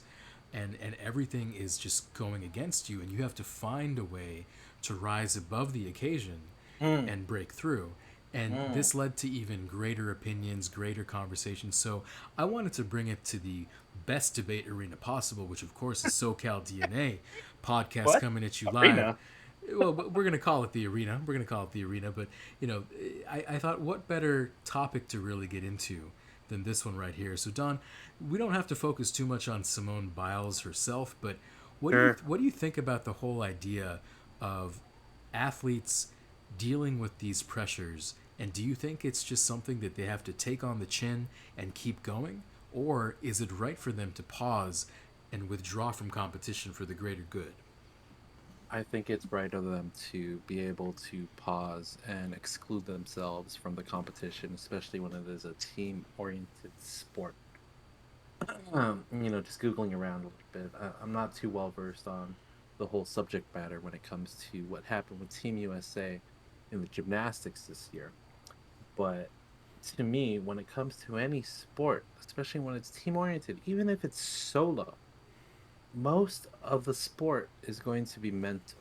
and everything is just going against you, and you have to find a way to rise above the occasion Mm. and break through. And Mm. this led to even greater opinions, greater conversations. So I wanted to bring it to the best debate arena possible, which of course is SoCal DNA podcast What? coming at you live. Arena. Well, we're going to call it the arena. We're going to call it the arena. But, I thought what better topic to really get into than this one right here. So, Don, we don't have to focus too much on Simone Biles herself, but Sure. what do you think about the whole idea of athletes dealing with these pressures, and do you think it's just something that they have to take on the chin and keep going, or is it right for them to pause and withdraw from competition for the greater good? I think it's right of them to be able to pause and exclude themselves from the competition, especially when it is a team-oriented sport. Just Googling around a little bit, I'm not too well versed on the whole subject matter when it comes to what happened with Team USA in the gymnastics this year. But to me, when it comes to any sport, especially when it's team-oriented, even if it's solo, most of the sport is going to be mental.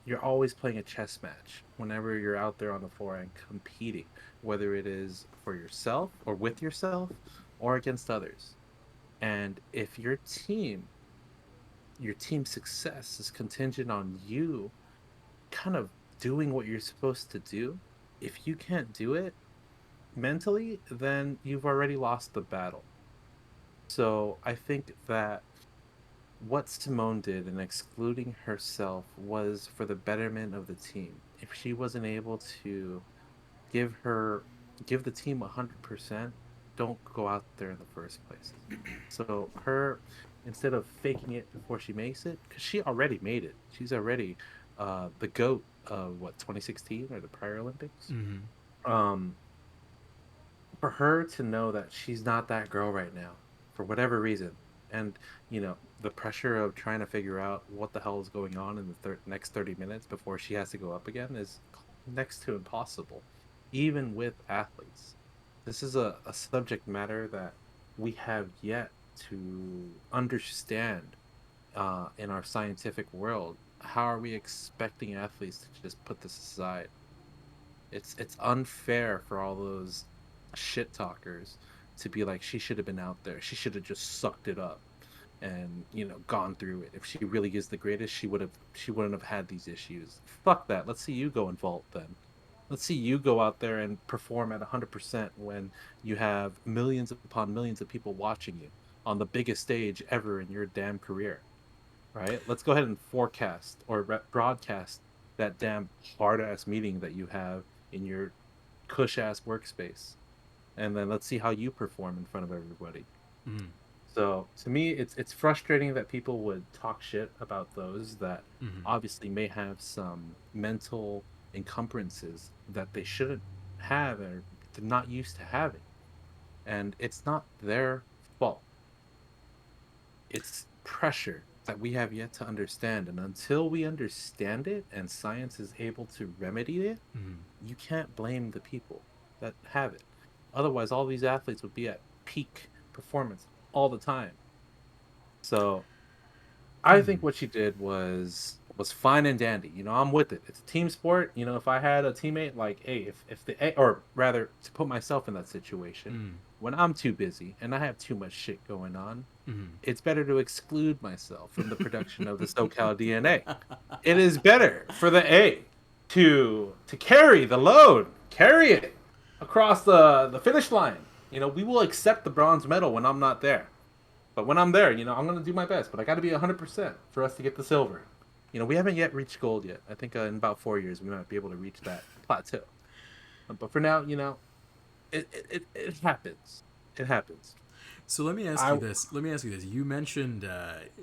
You're always playing a chess match whenever you're out there on the floor and competing, whether it is for yourself or with yourself or against others. And if your team success is contingent on you kind of doing what you're supposed to do, if you can't do it mentally, then you've already lost the battle. So I think that what Simone did in excluding herself was for the betterment of the team. If she wasn't able to give her give the team 100%, don't go out there in the first place. So her instead of faking it before she makes it, because she already made it. She's already the GOAT of what 2016 or the prior Olympics. Mm-hmm. Um, for her to know that she's not that girl right now, for whatever reason, And the pressure of trying to figure out what the hell is going on in the next 30 minutes before she has to go up again is next to impossible, even with athletes. This is a subject matter that we have yet to understand in our scientific world. How are we expecting athletes to just put this aside? It's unfair for all those shit talkers to be like, she should have been out there. She should have just sucked it up and gone through it. If she really is the greatest, she wouldn't have had these issues. Fuck that. Let's see you go and vault then. Let's see you go out there and perform at 100% when you have millions upon millions of people watching you on the biggest stage ever in your damn career, right? Let's go ahead and forecast or broadcast that damn hard ass meeting that you have in your cush ass workspace, and then let's see how you perform in front of everybody. Mm. So to me, it's frustrating that people would talk shit about those that Mm-hmm. obviously may have some mental encumbrances that they shouldn't have or they're not used to having, and it's not their fault. It's pressure that we have yet to understand, and until we understand it and science is able to remedy it, Mm-hmm. you can't blame the people that have it. Otherwise, all these athletes would be at peak performance all the time. So I Hmm. think what she did was fine and dandy. I'm with it. It's a team sport. If I had a teammate like, hey, if the or rather to put myself in that situation, Mm. when I'm too busy and I have too much shit going on, Mm. it's better to exclude myself from the production of the SoCal DNA. It is better for the A to carry the load, carry it across the finish line. We will accept the bronze medal when I'm not there. But when I'm there, I'm going to do my best. But I got to be 100% for us to get the silver. We haven't yet reached gold yet. I think in about 4 years, we might be able to reach that plateau. But for now, it happens. It happens. So let me ask you I this. Let me ask you this. You mentioned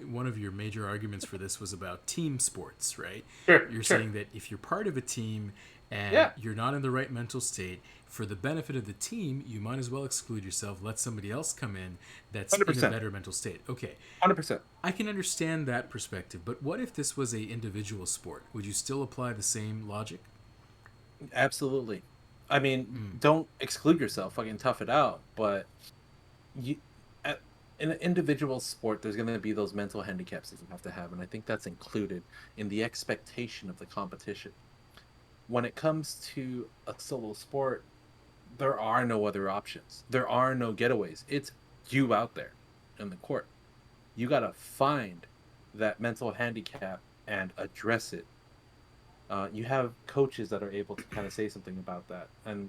one of your major arguments for this was about team sports, right? Sure, You're sure. saying that if you're part of a team and Yeah, you're not in the right mental state, for the benefit of the team, you might as well exclude yourself, let somebody else come in that's in a 100%. better mental state. Okay, 100%. I can understand that perspective, but what if this was a individual sport? Would you still apply the same logic? Absolutely. I mean, Mm. don't exclude yourself. Fucking tough it out. But you, at, in an individual sport, there's going to be those mental handicaps that you have to have, and I think that's included in the expectation of the competition. When it comes to a solo sport, there are no other options. There are no getaways. It's you out there in the court. You got to find that mental handicap and address it. You have coaches that are able to kind of say something about that. And,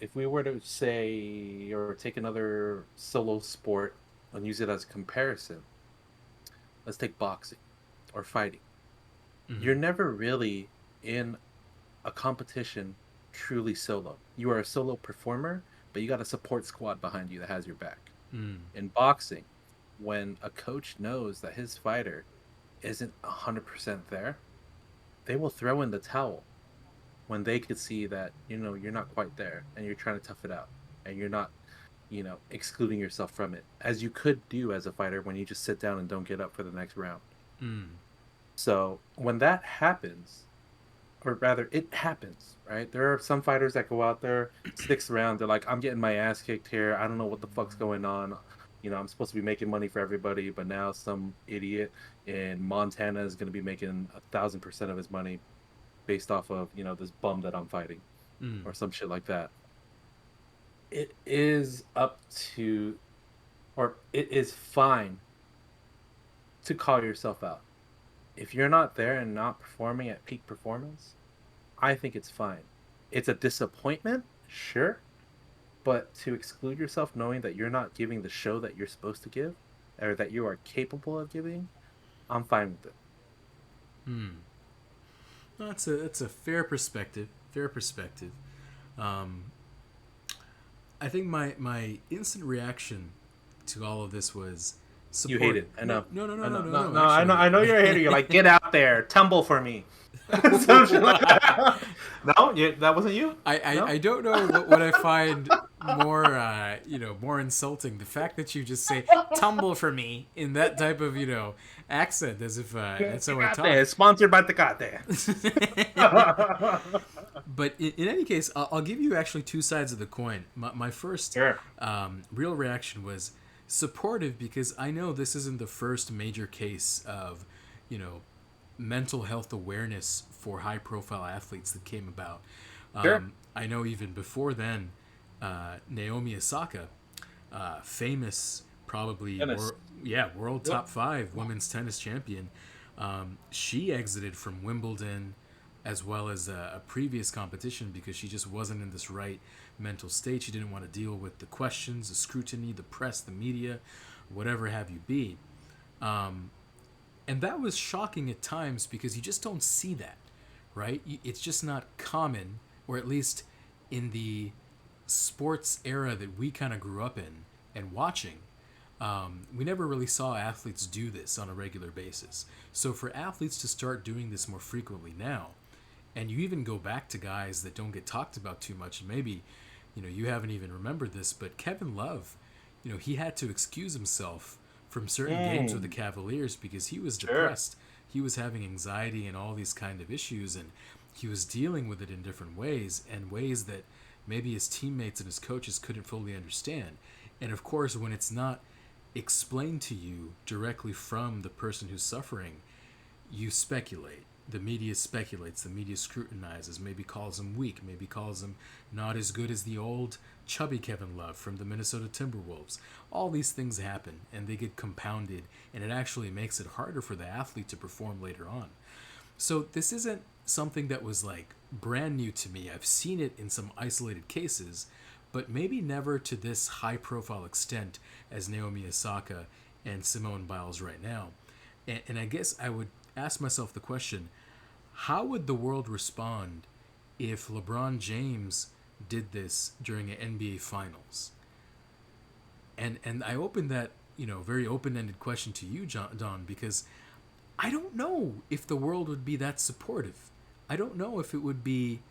if we were to say or take another solo sport and use it as a comparison, let's take boxing or fighting. Mm-hmm. You're never really in a competition truly solo. You are a solo performer, but you got a support squad behind you that has your back. Mm. In boxing, when a coach knows that his fighter isn't 100% there, they will throw in the towel when they could see that, you're not quite there and you're trying to tough it out and you're not, excluding yourself from it as you could do as a fighter when you just sit down and don't get up for the next round. Mm. So when that happens, or rather it happens, right? There are some fighters that go out there, sticks around, they're like, I'm getting my ass kicked here. I don't know what the fuck's going on. I'm supposed to be making money for everybody, but now some idiot in Montana is going to be making 1,000% of his money based off of, this bum that I'm fighting Mm. or some shit like that. It is up to, or it is fine to call yourself out. If you're not there and not performing at peak performance, I think it's fine. It's a disappointment, sure, but to exclude yourself knowing that you're not giving the show that you're supposed to give or that you are capable of giving, I'm fine with it. Mm. That's a fair perspective. Fair perspective. Um, I think my instant reaction to all of this was You hate support. it. I No, know. no, no, no, I no, know. no, No, no. no, I know Actually, you're a hater. You're like, get out there, tumble for me. Something like that. No, that wasn't you. No. I don't know what I find more more insulting, the fact that you just say tumble for me in that type of accent, as if that's how I talk. Tecate, sponsored by Tecate. But in any case, I'll give you actually two sides of the coin. My first Sure. real reaction was supportive, because I know this isn't the first major case of mental health awareness for high profile athletes that came about. Sure. I know even before then, Naomi Osaka, famous, probably Tennis. world top 5 women's tennis champion, she exited from Wimbledon as well as a previous competition because she just wasn't in this right mental state. She didn't want to deal with the questions, the scrutiny, the press, the media, whatever have you be. And that was shocking at times because you just don't see that, right? It's just not common, or at least in the sports era that we kind of grew up in and watching. We never really saw athletes do this on a regular basis. So for athletes to start doing this more frequently now, and you even go back to guys that don't get talked about too much, and maybe you haven't even remembered this, but Kevin Love, he had to excuse himself from certain games with the Cavaliers because he was depressed. He was having anxiety and all these kind of issues, and he was dealing with it in different ways, and ways that maybe his teammates and his coaches couldn't fully understand. And of course, when it's not explained to you directly from the person who's suffering, you speculate. The media speculates, the media scrutinizes, maybe calls him weak, maybe calls him not as good as the old chubby Kevin Love from the Minnesota Timberwolves. All these things happen, and they get compounded, and it actually makes it harder for the athlete to perform later on. So this isn't something that was like brand new to me. I've seen it in some isolated cases, but maybe never to this high profile extent as Naomi Osaka and Simone Biles right now. And I guess I would ask myself the question, how would the world respond if LeBron James did this during an NBA Finals? And I opened that very open-ended question to you, Don, because I don't know if the world would be that supportive. I don't know if it would be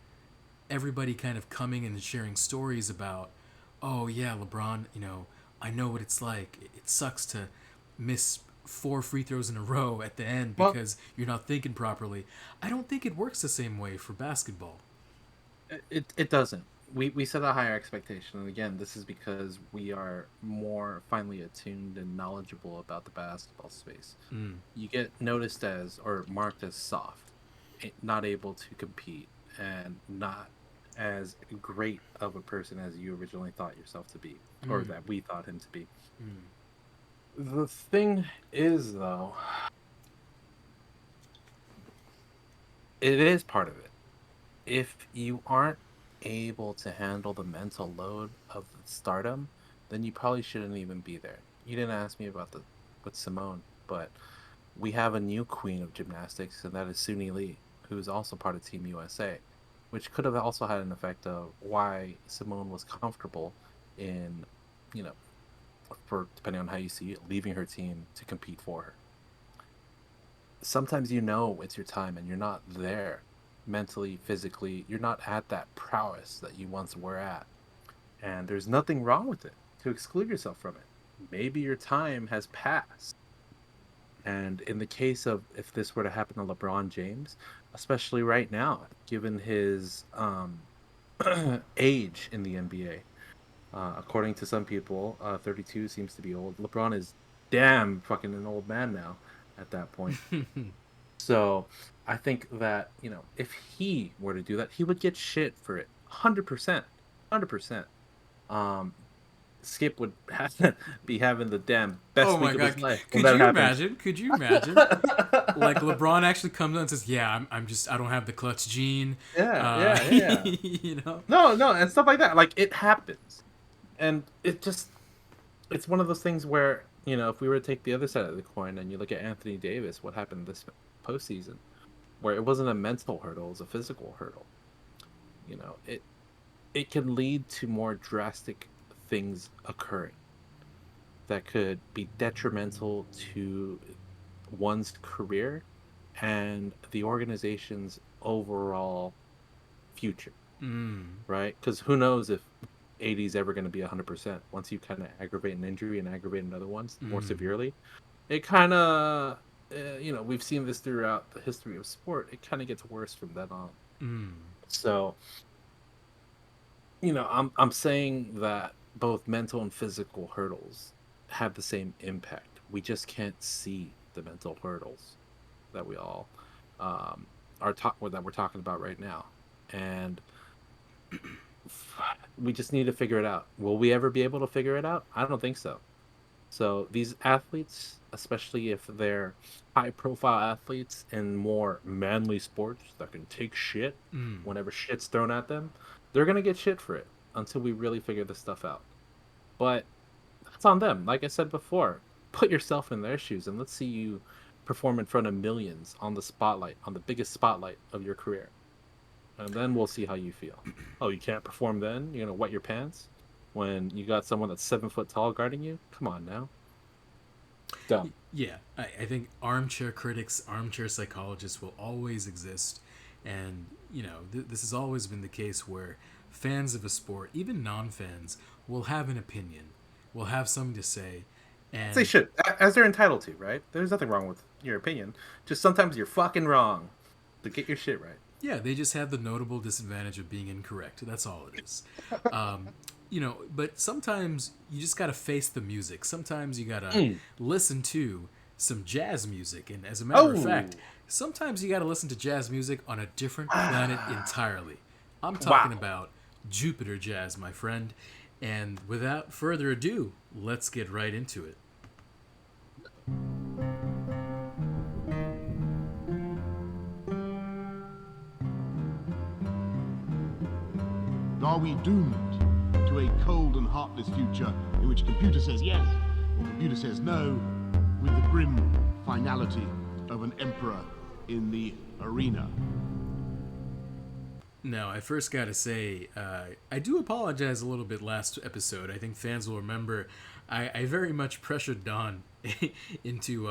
everybody kind of coming and sharing stories about, oh yeah, LeBron, I know what it's like. It sucks to miss 4 free throws in a row at the end because you're not thinking properly. I don't think it works the same way for basketball. It doesn't. We set a higher expectation, and again, this is because we are more finely attuned and knowledgeable about the basketball space. You get noticed as or marked as soft, not able to compete, and not as great of a person as you originally thought yourself to be, or that we thought him to be. The thing is, though, it is part of it. If you aren't able to handle the mental load of stardom, then you probably shouldn't even be there. You didn't ask me about with Simone, but we have a new queen of gymnastics, and that is Suni Lee, who is also part of Team USA, which could have also had an effect of why Simone was comfortable in, for depending on how you see it, leaving her team to compete for her. Sometimes it's your time and you're not there mentally, physically. You're not at that prowess that you once were at. And there's nothing wrong with it to exclude yourself from it. Maybe your time has passed. And in the case of if this were to happen to LeBron James, especially right now, given his age in the NBA, according to some people, 32 seems to be old. LeBron is damn fucking an old man now at that point. So I think that, if he were to do that, he would get shit for it. 100%. 100%. Skip would be having the damn best week of his life. Could you imagine? Could you imagine? Like LeBron actually comes out and says, "Yeah, I don't have the clutch gene." Yeah. No, and stuff like that. Like, it happens, and it's one of those things where if we were to take the other side of the coin and you look at Anthony Davis, what happened this postseason, where it wasn't a mental hurdle, it was a physical hurdle. It can lead to more drastic things occurring that could be detrimental to one's career and the organization's overall future, right? Because who knows if 80 is ever going to be 100%. Once you kind of aggravate an injury and aggravate another one more severely, it kind of, we've seen this throughout the history of sport. It kind of gets worse from then on. So, I'm saying that both mental and physical hurdles have the same impact. We just can't see the mental hurdles that we all that we're talking about right now, and we just need to figure it out. Will we ever be able to figure it out? I don't think so. So these athletes, especially if they're high-profile athletes in more manly sports that can take shit whenever shit's thrown at them, they're gonna get shit for it until we really figure this stuff out. But that's on them. Like I said before, put yourself in their shoes and let's see you perform in front of millions on the spotlight, on the biggest spotlight of your career. And then we'll see how you feel. Oh, you can't perform then? You're gonna wet your pants when you got someone that's 7 foot tall guarding you? Come on now. Dumb. Yeah, I think armchair critics, armchair psychologists will always exist. And, this has always been the case where fans of a sport, even non-fans, will have an opinion, will have something to say. And they should, as they're entitled to, right? There's nothing wrong with your opinion. Just sometimes you're fucking wrong. So get your shit right. Yeah, they just have the notable disadvantage of being incorrect. That's all it is. But sometimes you just gotta face the music. Sometimes you gotta listen to some jazz music. And as a matter of fact, sometimes you gotta listen to jazz music on a different planet entirely. I'm talking about Jupiter jazz, my friend. And without further ado, let's get right into it. Are we doomed to a cold and heartless future in which computer says yes or computer says no, with the grim finality of an emperor in the arena? Now, I first got to say, I do apologize a little bit last episode. I think fans will remember I very much pressured Don into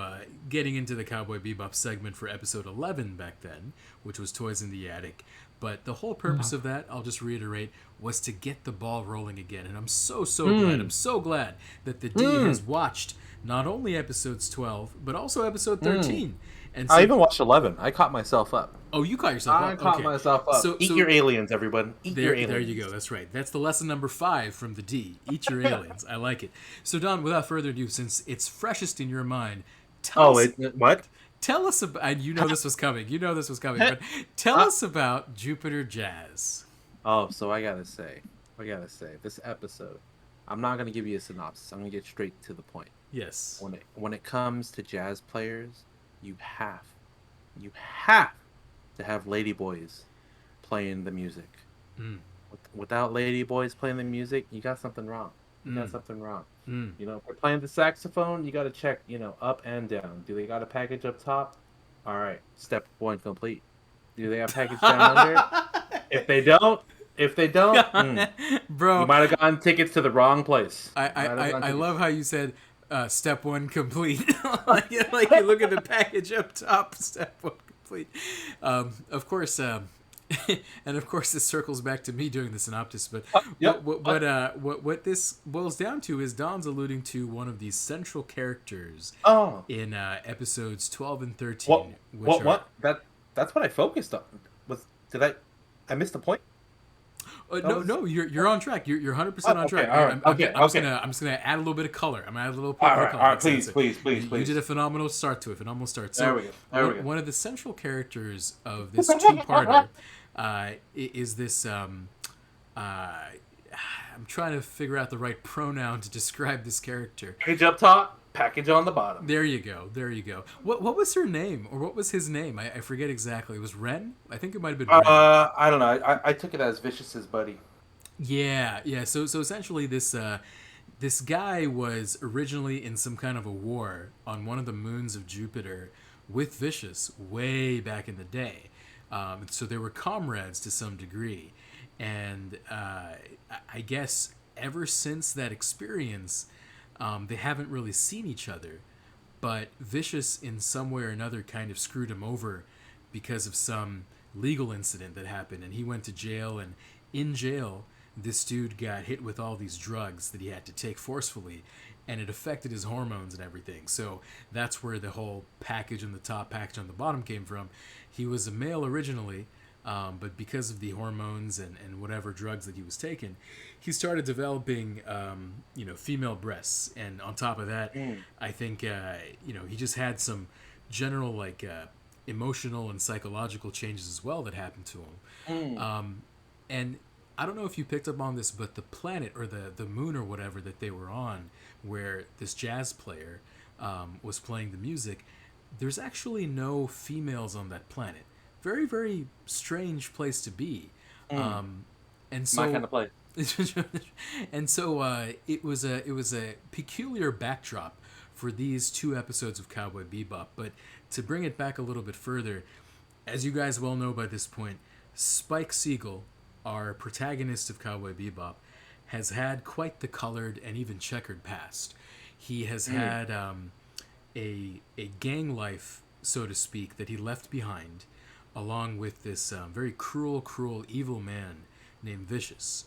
getting into the Cowboy Bebop segment for episode 11 back then, which was Toys in the Attic. But the whole purpose of that, I'll just reiterate, was to get the ball rolling again. And I'm so glad. I'm so glad that the D has watched not only episodes 12, but also episode 13. And so, I even watched 11. I caught myself up. Oh, you caught yourself up? I caught myself up. Eat your aliens, everyone. Eat your aliens. There you go. That's right. That's the lesson number 5 from the D. Eat your aliens. I like it. So, Don, without further ado, since it's freshest in your mind, tell us... what? Tell us about, and you know this was coming, but tell us about Jupiter Jazz. Oh, so I gotta say, this episode, I'm not gonna give you a synopsis. I'm gonna get straight to the point. Yes. When it comes to jazz players, you have to have ladyboys playing the music. Without ladyboys playing the music, you got something wrong. If we're playing the saxophone, you got to check, up and down. Do they got a package up top? All right, step 1 complete. Do they have package down under? If they don't, bro, you might have gotten tickets to the wrong place. I love how you said step 1 complete. like you look at the package up top, step 1 complete. Of course. And of course, this circles back to me doing the synopsis. But what this boils down to is Don's alluding to one of these central characters in episodes 12 and 13. What? That's what I focused on. I missed the point? No, you're on track. You're 100% on track. I'm just gonna add a little bit of color. I'm gonna add a little bit of color. All right, please. You did a phenomenal start to it. So there we go. One of the central characters of this two-parter is this. I'm trying to figure out the right pronoun to describe this character. Package up top, package on the bottom. There you go. What was her name, or what was his name? I forget exactly. It was Ren? I think it might have been Ren. I don't know. I took it as Vicious's buddy. Yeah. So essentially, this guy was originally in some kind of a war on one of the moons of Jupiter with Vicious way back in the day. So they were comrades to some degree. And I guess ever since that experience, they haven't really seen each other. but Vicious in some way or another kind of screwed him over because of some legal incident that happened, and he went to jail, and in jail this dude got hit with all these drugs that he had to take forcefully, and it affected his hormones and everything. So that's where the whole package on the top, package on the bottom came from. He was a male originally, but because of the hormones and whatever drugs that he was taking, he started developing, female breasts. And on top of that, I think, he just had some general, emotional and psychological changes as well that happened to him. And I don't know if you picked up on this, but the planet or the moon or whatever that they were on, where this jazz player was playing the music, there's actually no females on that planet. Very, very strange place to be. And so My kind of place. and so it was a peculiar backdrop for these 2 episodes of Cowboy Bebop. But to bring it back a little bit further, as you guys well know by this point, Spike Spiegel, our protagonist of Cowboy Bebop, has had quite the colored and even checkered past. He has had a gang life, so to speak, that he left behind, along with this very cruel, evil man named Vicious.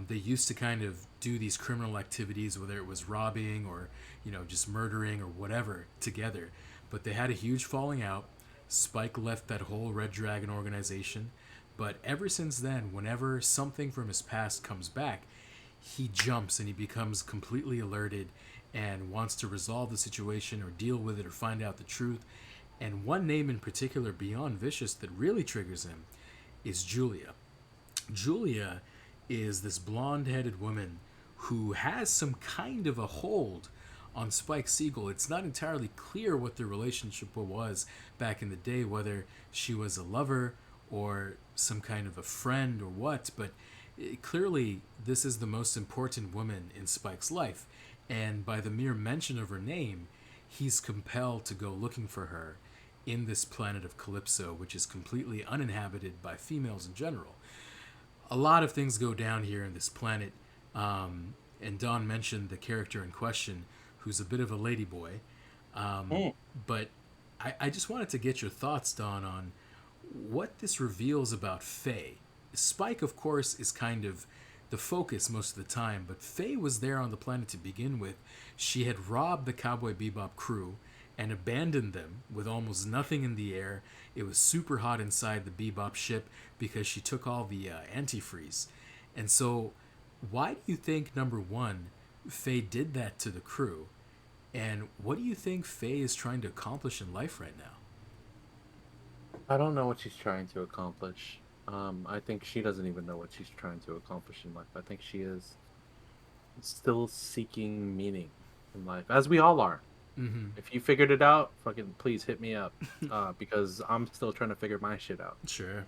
They used to kind of do these criminal activities, whether it was robbing or, just murdering or whatever, together. But they had a huge falling out. Spike left that whole Red Dragon organization. But ever since then, whenever something from his past comes back, he jumps and he becomes completely alerted and wants to resolve the situation or deal with it or find out the truth. And one name in particular beyond Vicious that really triggers him is Julia. Julia is this blonde-headed woman who has some kind of a hold on Spike Spiegel. It's not entirely clear what their relationship was back in the day, whether she was a lover or some kind of a friend or what, but clearly this is the most important woman in Spike's life, and by the mere mention of her name, he's compelled to go looking for her in this planet of Calypso, which is completely uninhabited by females in general. A lot of things go down here in this planet, and Don mentioned the character in question, who's a bit of a ladyboy, but I just wanted to get your thoughts, Don, on what this reveals about Faye. Spike, of course, is kind of the focus most of the time, but Faye was there on the planet to begin with. She had robbed the Cowboy Bebop crew and abandoned them with almost nothing in the air. It was super hot inside the Bebop ship because she took all the antifreeze. And so, why do you think, number one, Faye did that to the crew? And what do you think Faye is trying to accomplish in life right now? I don't know what she's trying to accomplish. I think she doesn't even know what she's trying to accomplish in life. I think she is still seeking meaning in life, as we all are. Mm-hmm. If you figured it out, fucking please hit me up, because I'm still trying to figure my shit out. Sure.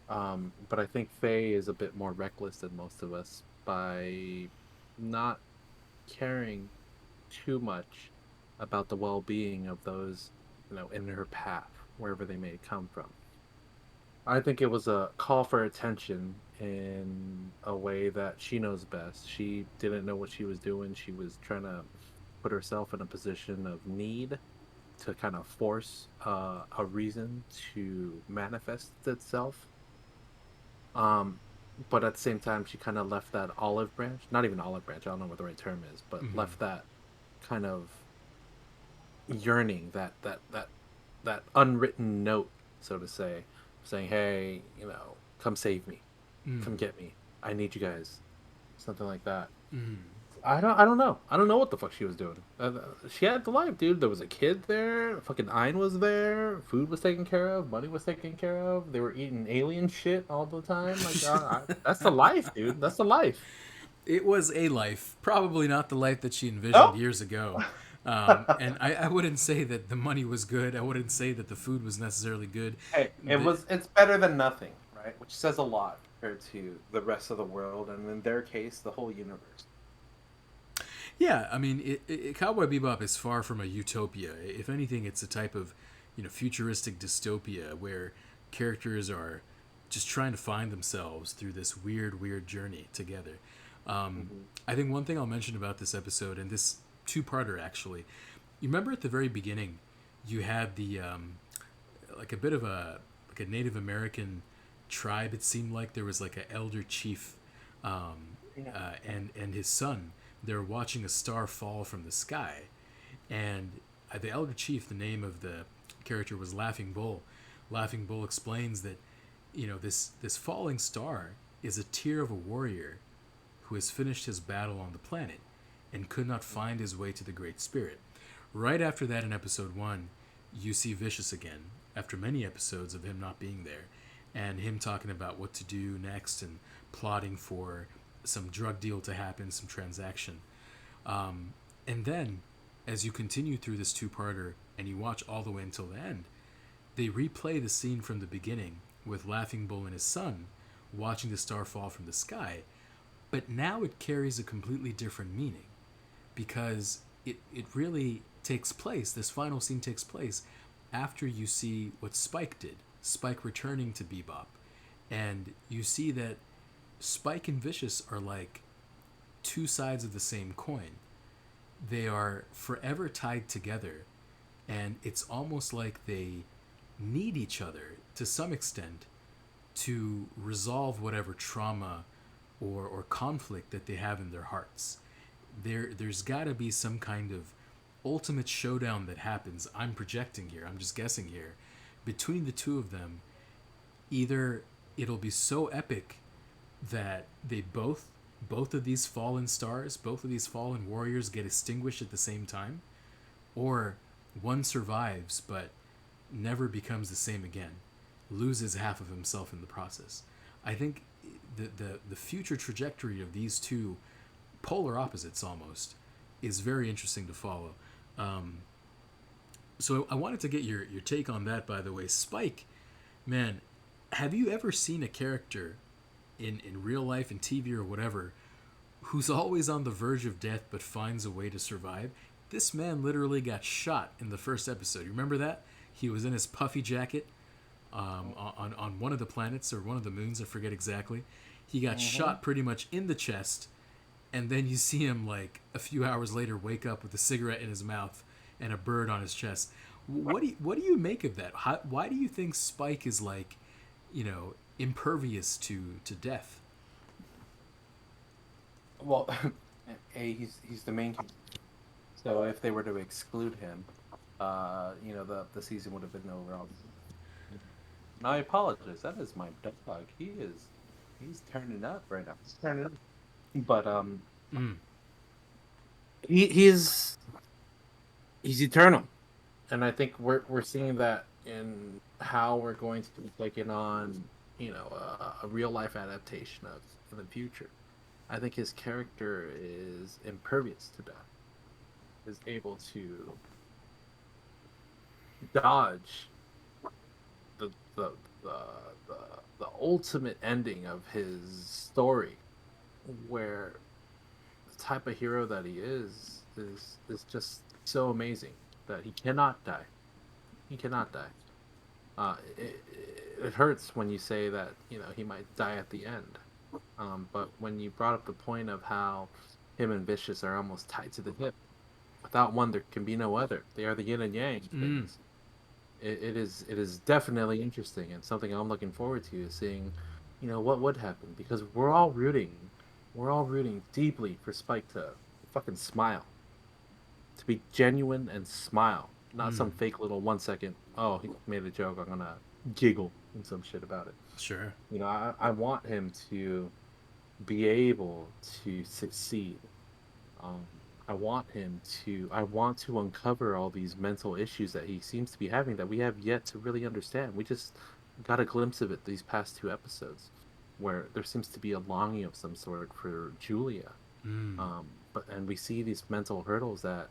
But I think Faye is a bit more reckless than most of us by not caring too much about the well-being of those, in her path, wherever they may come from. I think it was a call for attention in a way that she knows best. She didn't know what she was doing. She was trying to put herself in a position of need to kind of force a reason to manifest itself. But at the same time, she kind of left that olive branch, not even olive branch, I don't know what the right term is, but left that kind of yearning, that unwritten note, so to say, saying, hey, come save me, come get me, I need you guys, something like that. I don't know what the fuck she was doing. She had the life, dude. There was a kid there, fucking Ein was there, food was taken care of, money was taken care of, they were eating alien shit all the time. That's the life, dude. That's the life. It was a life, probably not the life that she envisioned years ago. And I wouldn't say that the money was good. I wouldn't say that the food was necessarily good. Hey, it's better than nothing, right? Which says a lot compared to the rest of the world, and in their case, the whole universe. Yeah, I mean, Cowboy Bebop is far from a utopia. If anything, it's a type of, futuristic dystopia where characters are just trying to find themselves through this weird journey together. I think one thing I'll mention about this episode, and this two-parter actually, You remember at the very beginning, you had the like a bit of a like a Native American tribe. It seemed like there was like an elder chief, and his son. They're watching a star fall from the sky, and the elder chief, the name of the character was Laughing Bull. Laughing Bull explains that, this falling star is a tear of a warrior who has finished his battle on the planet and could not find his way to the Great Spirit. Right after that, in episode 1, you see Vicious again, after many episodes of him not being there, and him talking about what to do next and plotting for some drug deal to happen, some transaction. And then, as you continue through this two-parter and you watch all the way until the end, they replay the scene from the beginning with Laughing Bull and his son watching the star fall from the sky, but now it carries a completely different meaning because it really takes place, this final scene takes place after you see what Spike did, Spike returning to Bebop, and you see that Spike and Vicious are like two sides of the same coin. They are forever tied together, and it's almost like they need each other to some extent to resolve whatever trauma or conflict that they have in their hearts. There's got to be some kind of ultimate showdown that happens. I'm projecting here, I'm just guessing here, between the two of them. Either it'll be so epic that they both of these fallen stars, both of these fallen warriors get extinguished at the same time, or one survives but never becomes the same again, loses half of himself in the process. I think the future trajectory of these two polar opposites almost is very interesting to follow. So I wanted to get your take on that, by the way. Spike, man, have you ever seen a character in real life, in TV or whatever, who's always on the verge of death but finds a way to survive? This man literally got shot in the first episode. You remember that? He was in his puffy jacket on one of the planets or one of the moons, I forget exactly. He got shot pretty much in the chest, and then you see him like a few hours later wake up with a cigarette in his mouth and a bird on his chest. What do you make of that? Why do you think Spike is like, impervious to death? Well, he's the main character. So if they were to exclude him, the season would have been over. Now I apologize. That is my dog. He's turning up right now. He's turning up. But he's eternal, and I think we're seeing that in how we're going to be taking on a real life adaptation of in the future. I think his character is impervious to death, is able to dodge the ultimate ending of his story, where the type of hero that he is just so amazing that he cannot die. He cannot die. It hurts when you say that he might die at the end. But when you brought up the point of how him and Vicious are almost tied to the hip, without one there can be no other. They are the yin and yang things. It is definitely interesting, and something I'm looking forward to is seeing, what would happen, because we're all rooting deeply for Spike to fucking smile, to be genuine and smile, not some fake little 1 second. Oh, he made a joke, I'm gonna giggle and some shit about it. Sure. I want him to be able to succeed. I want to uncover all these mental issues that he seems to be having that we have yet to really understand. We just got a glimpse of it these past 2 episodes, where there seems to be a longing of some sort for Julia. And we see these mental hurdles that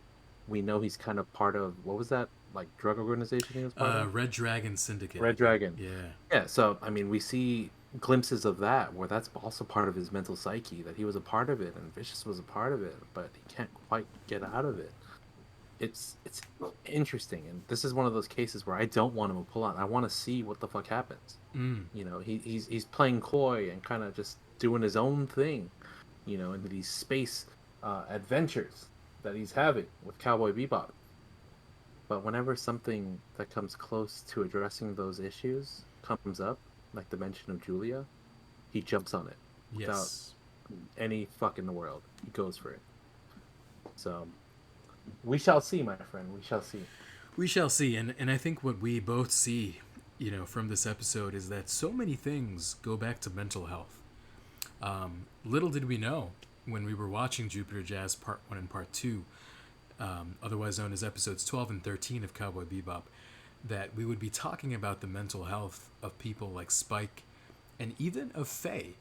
we know he's kind of part of. What was that, like, drug organization he was part of? Red Dragon Syndicate. Red Dragon. Yeah. So we see glimpses of that, where that's also part of his mental psyche, that he was a part of it and Vicious was a part of it, but he can't quite get out of it. It's interesting, and this is one of those cases where I don't want him to pull out. I want to see what the fuck happens. He's playing coy and kind of just doing his own thing, into these space adventures that he's having with Cowboy Bebop. But whenever something that comes close to addressing those issues comes up, like the mention of Julia, he jumps on it without Yes. any fuck in the world. He goes for it. So we shall see, my friend. We shall see. We shall see. And I think what we both see, from this episode is that so many things go back to mental health. Little did we know when we were watching Jupiter Jazz Part 1 and Part 2, otherwise known as episodes 12 and 13 of Cowboy Bebop, that we would be talking about the mental health of people like Spike and even of Faye.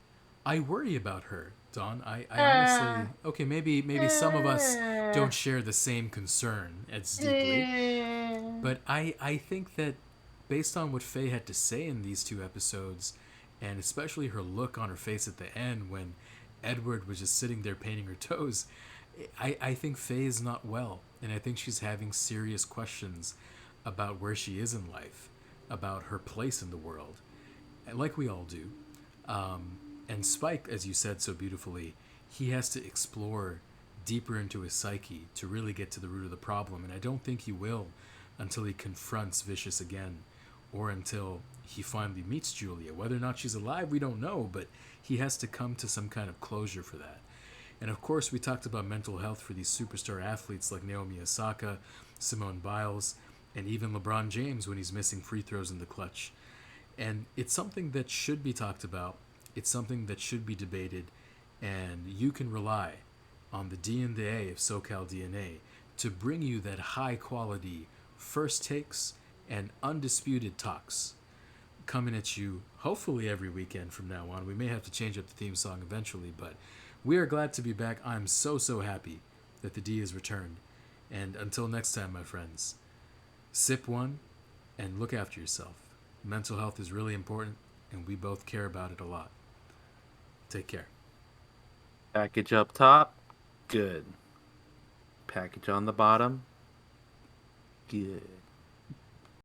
I worry about her, Don. I honestly, okay, maybe some of us don't share the same concern as deeply, but I think that based on what Faye had to say in these two episodes, and especially her look on her face at the end when Edward was just sitting there painting her toes, I think Faye is not well, and I think she's having serious questions about where she is in life, about her place in the world, like we all do. And Spike, as you said so beautifully, he has to explore deeper into his psyche to really get to the root of the problem, and I don't think he will until he confronts Vicious again, or until he finally meets Julia. Whether or not she's alive, we don't know, but he has to come to some kind of closure for that. And of course, we talked about mental health for these superstar athletes like Naomi Osaka, Simone Biles, and even LeBron James when he's missing free throws in the clutch. And it's something that should be talked about. It's something that should be debated. And you can rely on the D&A of SoCal DNA to bring you that high quality first takes and undisputed talks coming at you hopefully every weekend from now on. We may have to change up the theme song eventually, but we are glad to be back. I'm so happy that the D has returned. And until next time, my friends, sip one and look after yourself. Mental health is really important, and we both care about it a lot. Take care. Package up top, good. Package on the bottom, good.